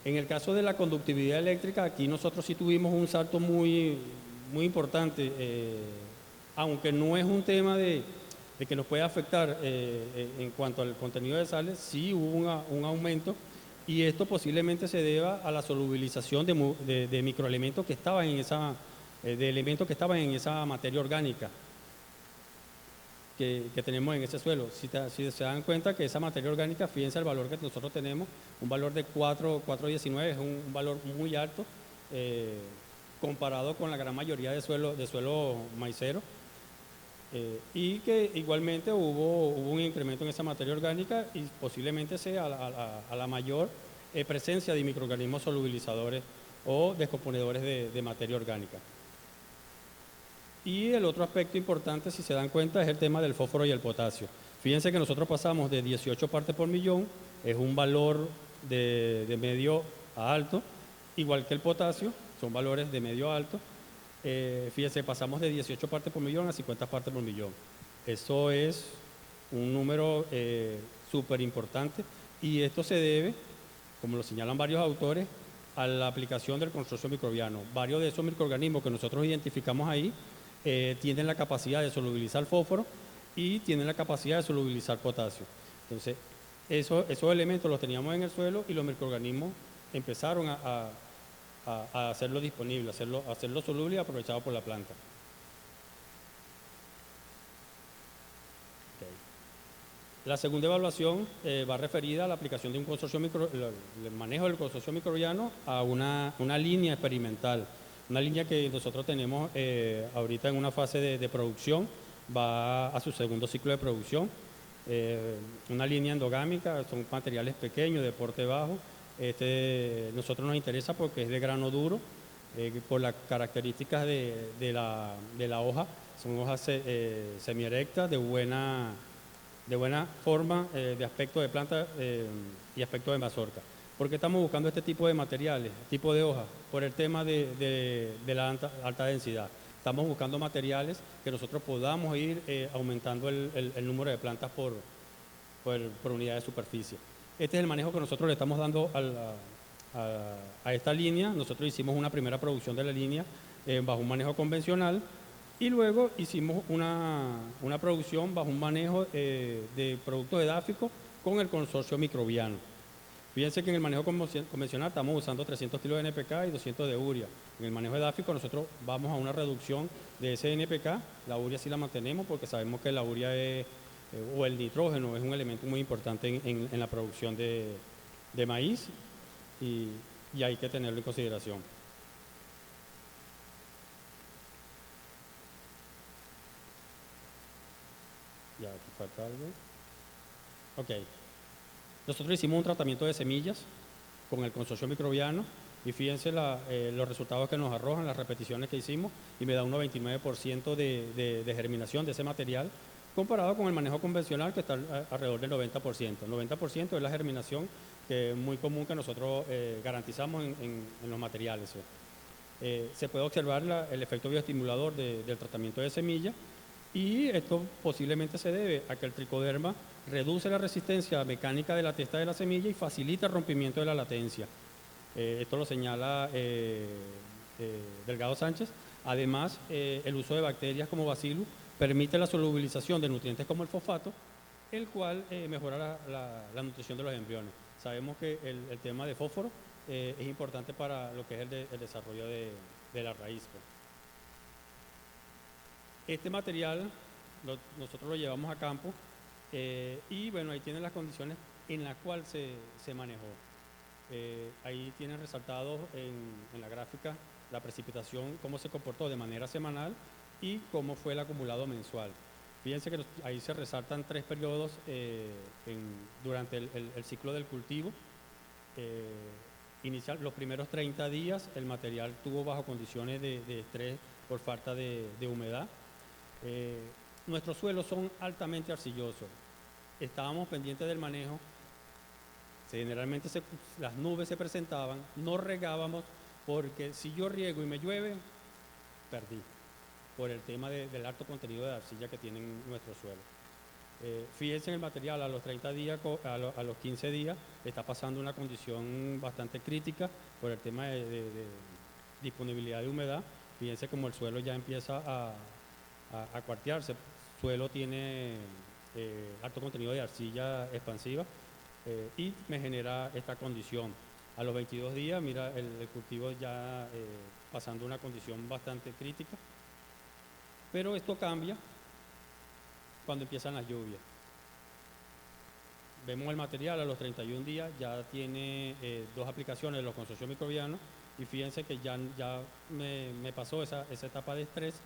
En el caso de la conductividad eléctrica, aquí nosotros sí tuvimos un salto muy importante, aunque no es un tema de que nos puede afectar en cuanto al contenido de sales, sí hubo un aumento y esto posiblemente se deba a la solubilización de microelementos que estaban de elementos que estaban en esa materia orgánica que tenemos en ese suelo. Si se dan cuenta que esa materia orgánica, fíjense el valor que nosotros tenemos, un valor de 4,19, es un valor muy alto comparado con la gran mayoría de suelo maicero, y que igualmente hubo un incremento en esa materia orgánica y posiblemente sea a la mayor presencia de microorganismos solubilizadores o descomponedores de materia orgánica. Y el otro aspecto importante, si se dan cuenta, es el tema del fósforo y el potasio. Fíjense que nosotros pasamos de 18 partes por millón, es un valor de medio a alto, igual que el potasio, son valores de medio a alto. Fíjense, pasamos de 18 partes por millón a 50 partes por millón. Eso es un número súper importante y esto se debe, como lo señalan varios autores, a la aplicación del consorcio microbiano. Varios de esos microorganismos que nosotros identificamos ahí tienen la capacidad de solubilizar fósforo y tienen la capacidad de solubilizar potasio. Entonces, esos elementos los teníamos en el suelo y los microorganismos empezaron a hacerlo disponible, hacerlo soluble y aprovechado por la planta. Okay. La segunda evaluación va referida a la aplicación de un consorcio el manejo del consorcio microbiano a una línea experimental. Una línea que nosotros tenemos ahorita en una fase de producción, va a su segundo ciclo de producción. Una línea endogámica, son materiales pequeños, de porte bajo. Nosotros nos interesa porque es de grano duro, por las características de la hoja. Son hojas semierectas, de buena forma, de aspecto de planta y aspecto de mazorca. ¿Por qué estamos buscando este tipo de materiales, tipo de hojas? Por el tema de la alta densidad. Estamos buscando materiales que nosotros podamos ir aumentando el número de plantas por unidad de superficie. Este es el manejo que nosotros le estamos dando a esta línea. Nosotros hicimos una primera producción de la línea bajo un manejo convencional y luego hicimos una producción bajo un manejo de productos edáficos con el consorcio microbiano. Fíjense que en el manejo convencional estamos usando 300 kilos de NPK y 200 de urea. En el manejo edáfico nosotros vamos a una reducción de ese NPK. La urea sí la mantenemos porque sabemos que la urea o el nitrógeno es un elemento muy importante en la producción de maíz y hay que tenerlo en consideración. Ya, aquí falta algo. Ok. Nosotros hicimos un tratamiento de semillas con el consorcio microbiano y fíjense los resultados que nos arrojan, las repeticiones que hicimos, y me da un 99% de germinación de ese material, comparado con el manejo convencional que está alrededor del 90%. El 90% es la germinación que es muy común que nosotros garantizamos en los materiales. Se puede observar el efecto bioestimulador del tratamiento de semilla, y esto posiblemente se debe a que el tricoderma reduce la resistencia mecánica de la testa de la semilla y facilita el rompimiento de la latencia. Esto lo señala Delgado Sánchez. Además, el uso de bacterias como Bacillus permite la solubilización de nutrientes como el fosfato, el cual mejora la nutrición de los embriones. Sabemos que el tema de fósforo es importante para lo que es el desarrollo de la raíz. Este material nosotros lo llevamos a campo y bueno, ahí tienen las condiciones en las cuales se manejó. Ahí tienen resaltados en la gráfica la precipitación, cómo se comportó de manera semanal y cómo fue el acumulado mensual. Fíjense que ahí se resaltan 3 periodos durante el ciclo del cultivo. Inicial, los primeros 30 días el material estuvo bajo condiciones de estrés por falta de humedad. Nuestros suelos son altamente arcillosos. Estábamos pendientes del manejo. Generalmente las nubes se presentaban, no regábamos, porque si yo riego y me llueve, perdí, por el tema del alto contenido de arcilla que tienen nuestros suelos. Fíjense en el material, a los 30 días, a los 15 días, está pasando una condición bastante crítica por el tema de disponibilidad de humedad. Fíjense como el suelo ya empieza a cuartearse. El suelo tiene alto contenido de arcilla expansiva y me genera esta condición. A los 22 días, mira, el cultivo ya pasando una condición bastante crítica, pero esto cambia cuando empiezan las lluvias. Vemos el material a los 31 días, ya tiene 2 aplicaciones de los consorcios microbianos y fíjense que ya me pasó esa etapa de estrés.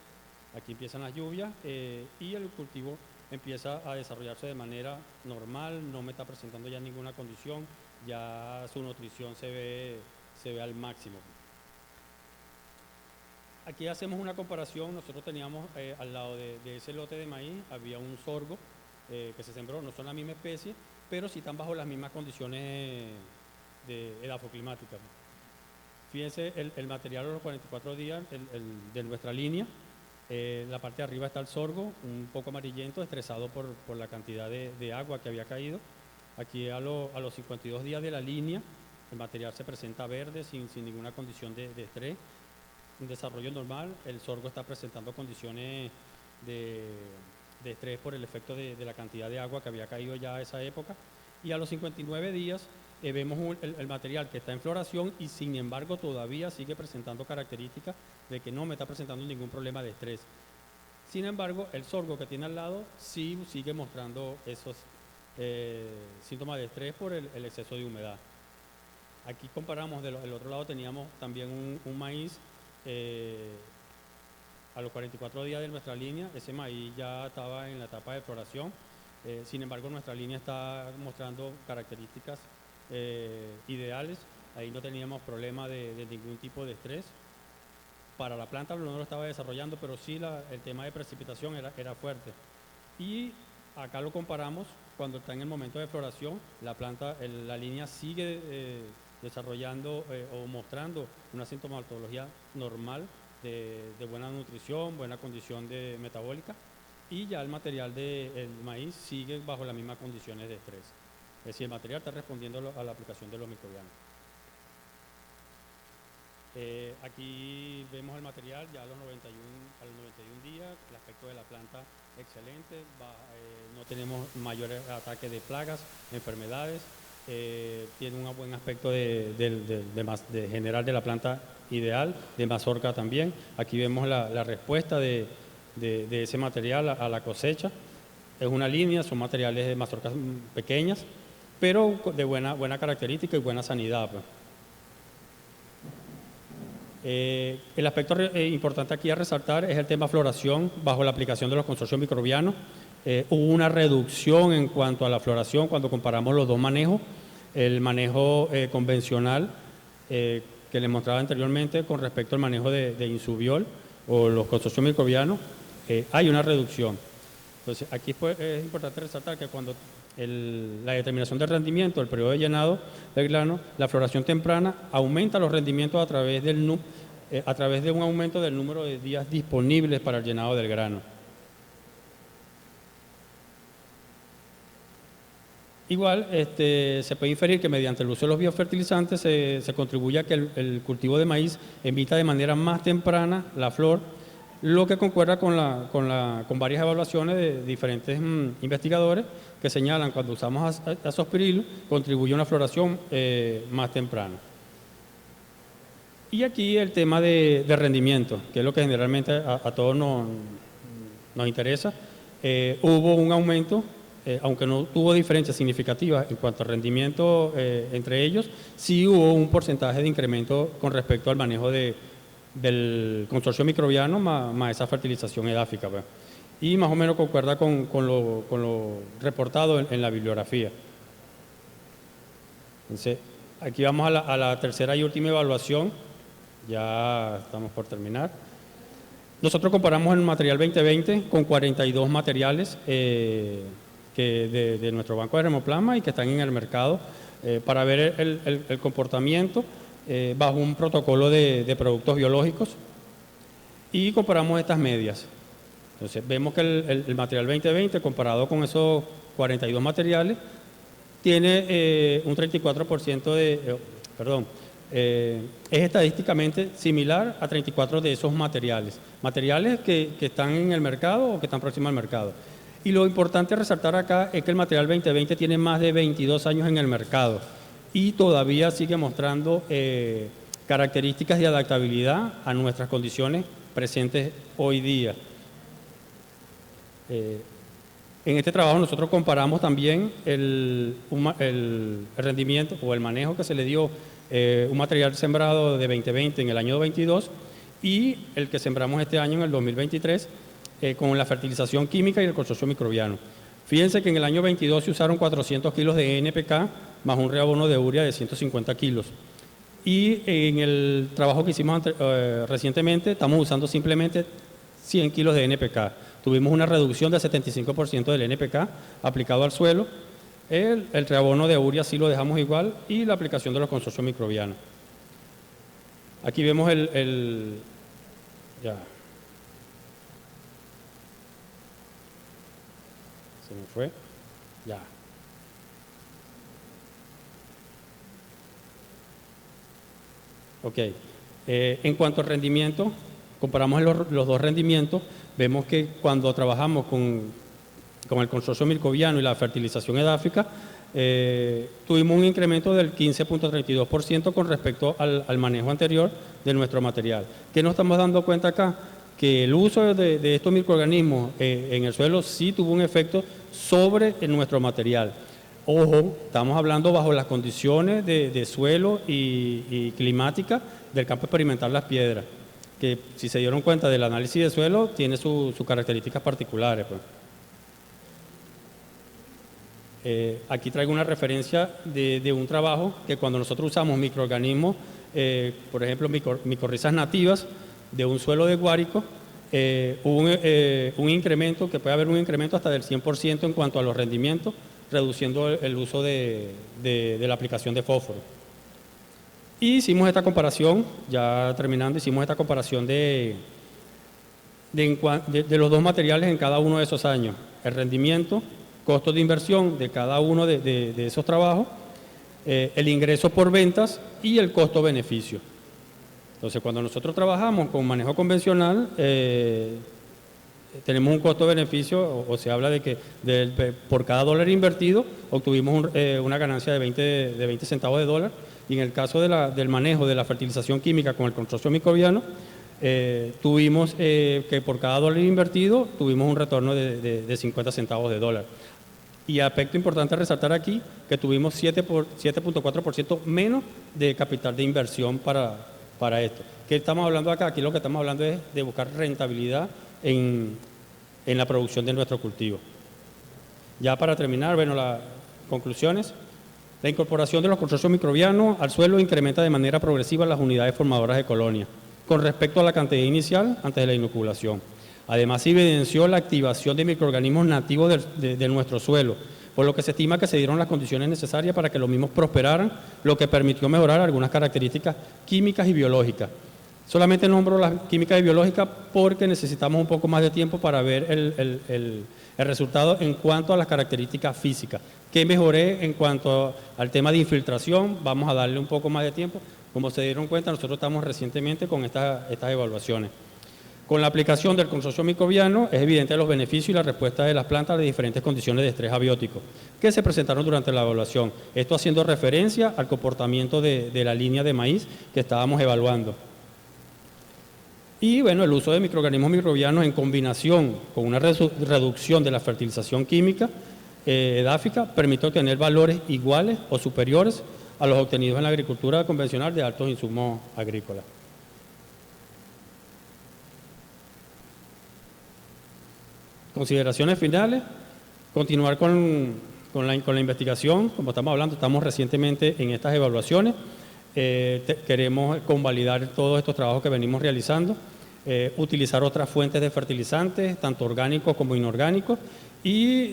Aquí empiezan las lluvias y el cultivo empieza a desarrollarse de manera normal, no me está presentando ya ninguna condición, ya su nutrición se ve al máximo. Aquí hacemos una comparación. Nosotros teníamos al lado de ese lote de maíz, había un sorgo que se sembró, no son la misma especie, pero sí están bajo las mismas condiciones edafoclimáticas. Fíjense el material a los 44 días de nuestra línea. La parte de arriba está el sorgo, un poco amarillento, estresado por la cantidad de agua que había caído. Aquí a los 52 días de la línea, el material se presenta verde, sin ninguna condición de estrés. Un desarrollo normal, el sorgo está presentando condiciones de estrés por el efecto de la cantidad de agua que había caído ya a esa época. Y a los 59 días vemos el material que está en floración y sin embargo todavía sigue presentando características de que no me está presentando ningún problema de estrés. Sin embargo, el sorgo que tiene al lado sí sigue mostrando esos síntomas de estrés por el exceso de humedad. Aquí comparamos, del otro lado teníamos también un maíz a los 44 días de nuestra línea. Ese maíz ya estaba en la etapa de floración. Sin embargo, nuestra línea está mostrando características ideales. Ahí no teníamos problema de ningún tipo de estrés. para la planta no lo estaba desarrollando, pero sí el tema de precipitación era fuerte. Y acá lo comparamos cuando está en el momento de floración, la planta, la línea sigue desarrollando o mostrando una sintomatología normal de buena nutrición, buena condición metabólica, y ya el material del maíz sigue bajo las mismas condiciones de estrés. Es decir, el material está respondiendo a la aplicación de los microbianos. Aquí vemos el material ya a los 91 días, el aspecto de la planta excelente, no tenemos mayores ataques de plagas, enfermedades, tiene un buen aspecto de general de la planta ideal, de mazorca también. Aquí vemos la respuesta de ese material a la cosecha. Es una línea, son materiales de mazorcas pequeñas, pero de buena característica y buena sanidad, pues. El aspecto importante aquí a resaltar es el tema floración bajo la aplicación de los consorcios microbianos. Hubo una reducción en cuanto a la floración cuando comparamos los dos manejos. El manejo convencional que les mostraba anteriormente con respecto al manejo de Insubiol o los consorcios microbianos, hay una reducción. Entonces, aquí es importante resaltar que cuando la determinación del rendimiento, el periodo de llenado del grano, la floración temprana aumenta los rendimientos a través de un aumento del número de días disponibles para el llenado del grano. Igual, se puede inferir que mediante el uso de los biofertilizantes se contribuye a que el cultivo de maíz emita de manera más temprana la flor, lo que concuerda con varias evaluaciones de diferentes investigadores que señalan cuando usamos azospirilo contribuye a una floración más temprana. Y aquí el tema de rendimiento, que es lo que generalmente a todos nos interesa. Hubo un aumento, aunque no tuvo diferencias significativas en cuanto al rendimiento entre ellos, sí hubo un porcentaje de incremento con respecto al manejo del consorcio microbiano más esa fertilización edáfica, pues. Y más o menos concuerda con lo reportado en la bibliografía. Entonces, aquí vamos a la tercera y última evaluación, ya estamos por terminar. Nosotros comparamos el material 2020 con 42 materiales de nuestro banco de Remoplasma y que están en el mercado para ver el comportamiento bajo un protocolo de productos biológicos, y comparamos estas medias. Entonces vemos que el material 2020 comparado con esos 42 materiales tiene un 34% es estadísticamente similar a 34 de esos materiales que están en el mercado o que están próximos al mercado. Y lo importante resaltar acá es que el material 2020 tiene más de 22 años en el mercado y todavía sigue mostrando características de adaptabilidad a nuestras condiciones presentes hoy día. En este trabajo nosotros comparamos también el rendimiento o el manejo que se le dio un material sembrado de 2020 en el año 22 y el que sembramos este año en el 2023 con la fertilización química y el consorcio microbiano. Fíjense que en el año 22 se usaron 400 kilos de NPK más un reabono de urea de 150 kilos. Y en el trabajo que hicimos recientemente estamos usando simplemente 100 kilos de NPK. Tuvimos una reducción del 75% del NPK aplicado al suelo. El reabono de urea sí lo dejamos igual y la aplicación de los consorcios microbianos. Aquí vemos ya. Se me fue. Ya. Ok. En cuanto al rendimiento, comparamos los dos rendimientos, vemos que cuando trabajamos con el consorcio microbiano y la fertilización edáfica, tuvimos un incremento del 15.32% con respecto al manejo anterior de nuestro material. ¿Qué nos estamos dando cuenta acá? Que el uso de estos microorganismos en el suelo sí tuvo un efecto sobre nuestro material. Ojo, estamos hablando bajo las condiciones de suelo y climática del campo experimental Las Piedras, que si se dieron cuenta del análisis de suelo tiene sus características particulares, pues. Aquí traigo una referencia de un trabajo que cuando nosotros usamos microorganismos, por ejemplo micorrizas nativas, de un suelo de Guárico, hubo un incremento, que puede haber un incremento hasta del 100% en cuanto a los rendimientos, reduciendo el uso de la aplicación de fósforo. Y hicimos esta comparación, ya terminando, hicimos esta comparación de los dos materiales en cada uno de esos años, el rendimiento, costo de inversión de cada uno de esos trabajos, el ingreso por ventas y el costo-beneficio. Entonces, cuando nosotros trabajamos con manejo convencional, tenemos un costo-beneficio, o se habla de que por cada dólar invertido obtuvimos una ganancia de 20 centavos de dólar, y en el caso del manejo de la fertilización química con el consorcio microbiano, tuvimos que por cada dólar invertido tuvimos un retorno de 50 centavos de dólar. Y aspecto importante a resaltar aquí, que tuvimos 7.4% menos de capital de inversión para esto. ¿Qué estamos hablando acá? Aquí lo que estamos hablando es de buscar rentabilidad en la producción de nuestro cultivo. Ya para terminar, bueno, las conclusiones. La incorporación de los consorcios microbianos al suelo incrementa de manera progresiva las unidades formadoras de colonia con respecto a la cantidad inicial antes de la inoculación. Además, se evidenció la activación de microorganismos nativos de nuestro suelo, por lo que se estima que se dieron las condiciones necesarias para que los mismos prosperaran, lo que permitió mejorar algunas características químicas y biológicas. Solamente nombro las químicas y biológicas porque necesitamos un poco más de tiempo para ver el resultado en cuanto a las características físicas. ¿Qué mejoré en cuanto al tema de infiltración? Vamos a darle un poco más de tiempo. Como se dieron cuenta, nosotros estamos recientemente con estas evaluaciones. Con la aplicación del consorcio microbiano es evidente los beneficios y la respuesta de las plantas de diferentes condiciones de estrés abiótico que se presentaron durante la evaluación. Esto haciendo referencia al comportamiento de la línea de maíz que estábamos evaluando. Y bueno, el uso de microorganismos microbianos en combinación con una reducción de la fertilización química edáfica permite obtener valores iguales o superiores a los obtenidos en la agricultura convencional de altos insumos agrícolas. Consideraciones finales, continuar con la investigación, como estamos hablando, estamos recientemente en estas evaluaciones, queremos convalidar todos estos trabajos que venimos realizando, utilizar otras fuentes de fertilizantes, tanto orgánicos como inorgánicos, y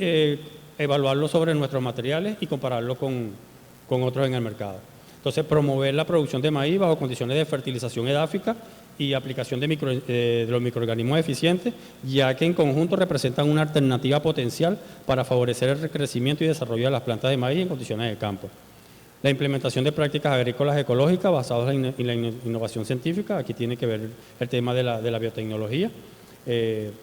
evaluarlos sobre nuestros materiales y compararlos con otros en el mercado. Entonces, promover la producción de maíz bajo condiciones de fertilización edáfica y aplicación de los microorganismos eficientes, ya que en conjunto representan una alternativa potencial para favorecer el crecimiento y desarrollo de las plantas de maíz en condiciones de campo. La implementación de prácticas agrícolas ecológicas basadas en la innovación científica, aquí tiene que ver el tema de la biotecnología,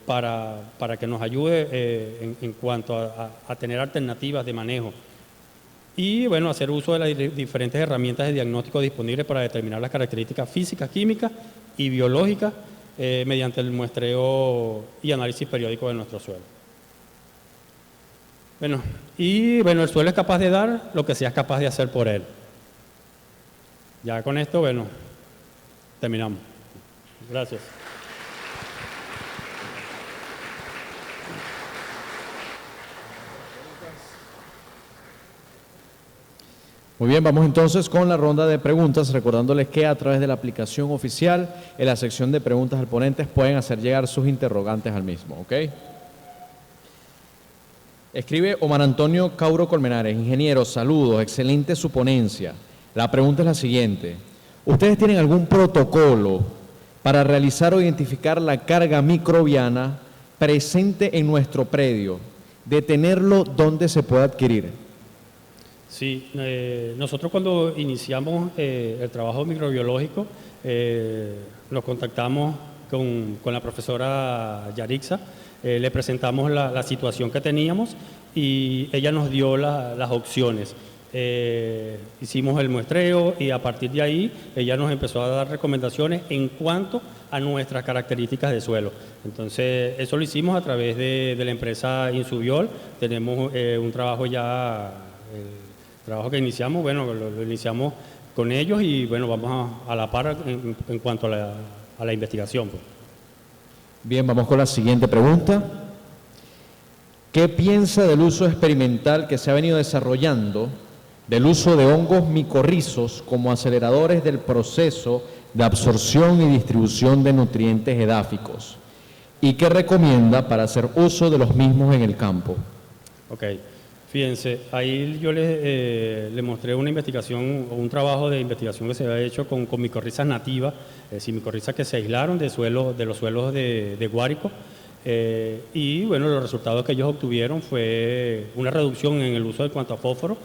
para que nos ayude en cuanto a tener alternativas de manejo. Y bueno, hacer uso de las diferentes herramientas de diagnóstico disponibles para determinar las características físicas, químicas y biológicas mediante el muestreo y análisis periódico de nuestro suelo. Bueno, el suelo es capaz de dar lo que seas capaz de hacer por él. Ya con esto, bueno, terminamos. Gracias. Muy bien, vamos entonces con la ronda de preguntas, recordándoles que a través de la aplicación oficial, en la sección de preguntas al ponente, pueden hacer llegar sus interrogantes al mismo, ¿ok? Escribe Omar Antonio Cauro Colmenares: ingeniero, saludos, excelente su ponencia. La pregunta es la siguiente: ¿ustedes tienen algún protocolo para realizar o identificar la carga microbiana presente en nuestro predio, detenerlo donde se pueda adquirir? Sí, nosotros cuando iniciamos el trabajo microbiológico nos contactamos con la profesora Yarixa, le presentamos la situación que teníamos y ella nos dio las opciones. Hicimos el muestreo y a partir de ahí ella nos empezó a dar recomendaciones en cuanto a nuestras características de suelo. Entonces eso lo hicimos a través de la empresa Insubiol. Tenemos un trabajo ya... trabajo que iniciamos, bueno, lo iniciamos con ellos y bueno, vamos a la par en cuanto a la investigación. Pues. Bien, vamos con la siguiente pregunta. ¿Qué piensa del uso experimental que se ha venido desarrollando del uso de hongos micorrizos como aceleradores del proceso de absorción y distribución de nutrientes edáficos y qué recomienda para hacer uso de los mismos en el campo. Ok, fíjense, ahí yo le mostré una investigación o un trabajo de investigación que se había hecho con micorrizas nativas, es decir, micorrizas que se aislaron de los suelos de Guárico, y bueno, los resultados que ellos obtuvieron fue una reducción en el uso en cuanto a fósforo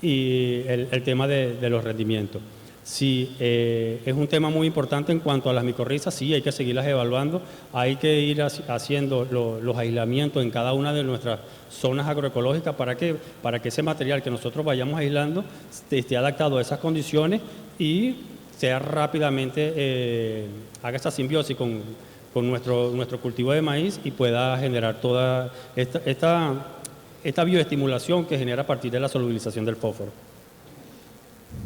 y el tema de los rendimientos. Sí, es un tema muy importante en cuanto a las micorrizas, sí, hay que seguirlas evaluando, hay que ir haciendo los aislamientos en cada una de nuestras zonas agroecológicas para que ese material que nosotros vayamos aislando esté adaptado a esas condiciones y sea rápidamente, haga esta simbiosis con nuestro cultivo de maíz y pueda generar toda esta bioestimulación que genera a partir de la solubilización del fósforo.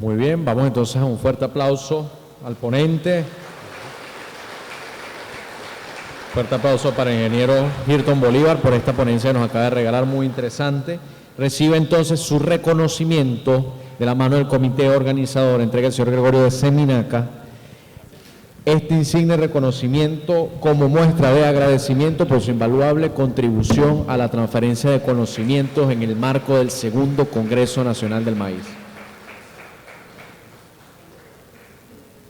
Muy bien, vamos entonces a un fuerte aplauso al ponente. Fuerte aplauso para el ingeniero Ayrton Bolívar por esta ponencia que nos acaba de regalar, muy interesante. Recibe entonces su reconocimiento de la mano del comité organizador, entrega el señor Gregorio de Seminaca, este insigne reconocimiento como muestra de agradecimiento por su invaluable contribución a la transferencia de conocimientos en el marco del segundo Congreso Nacional del Maíz.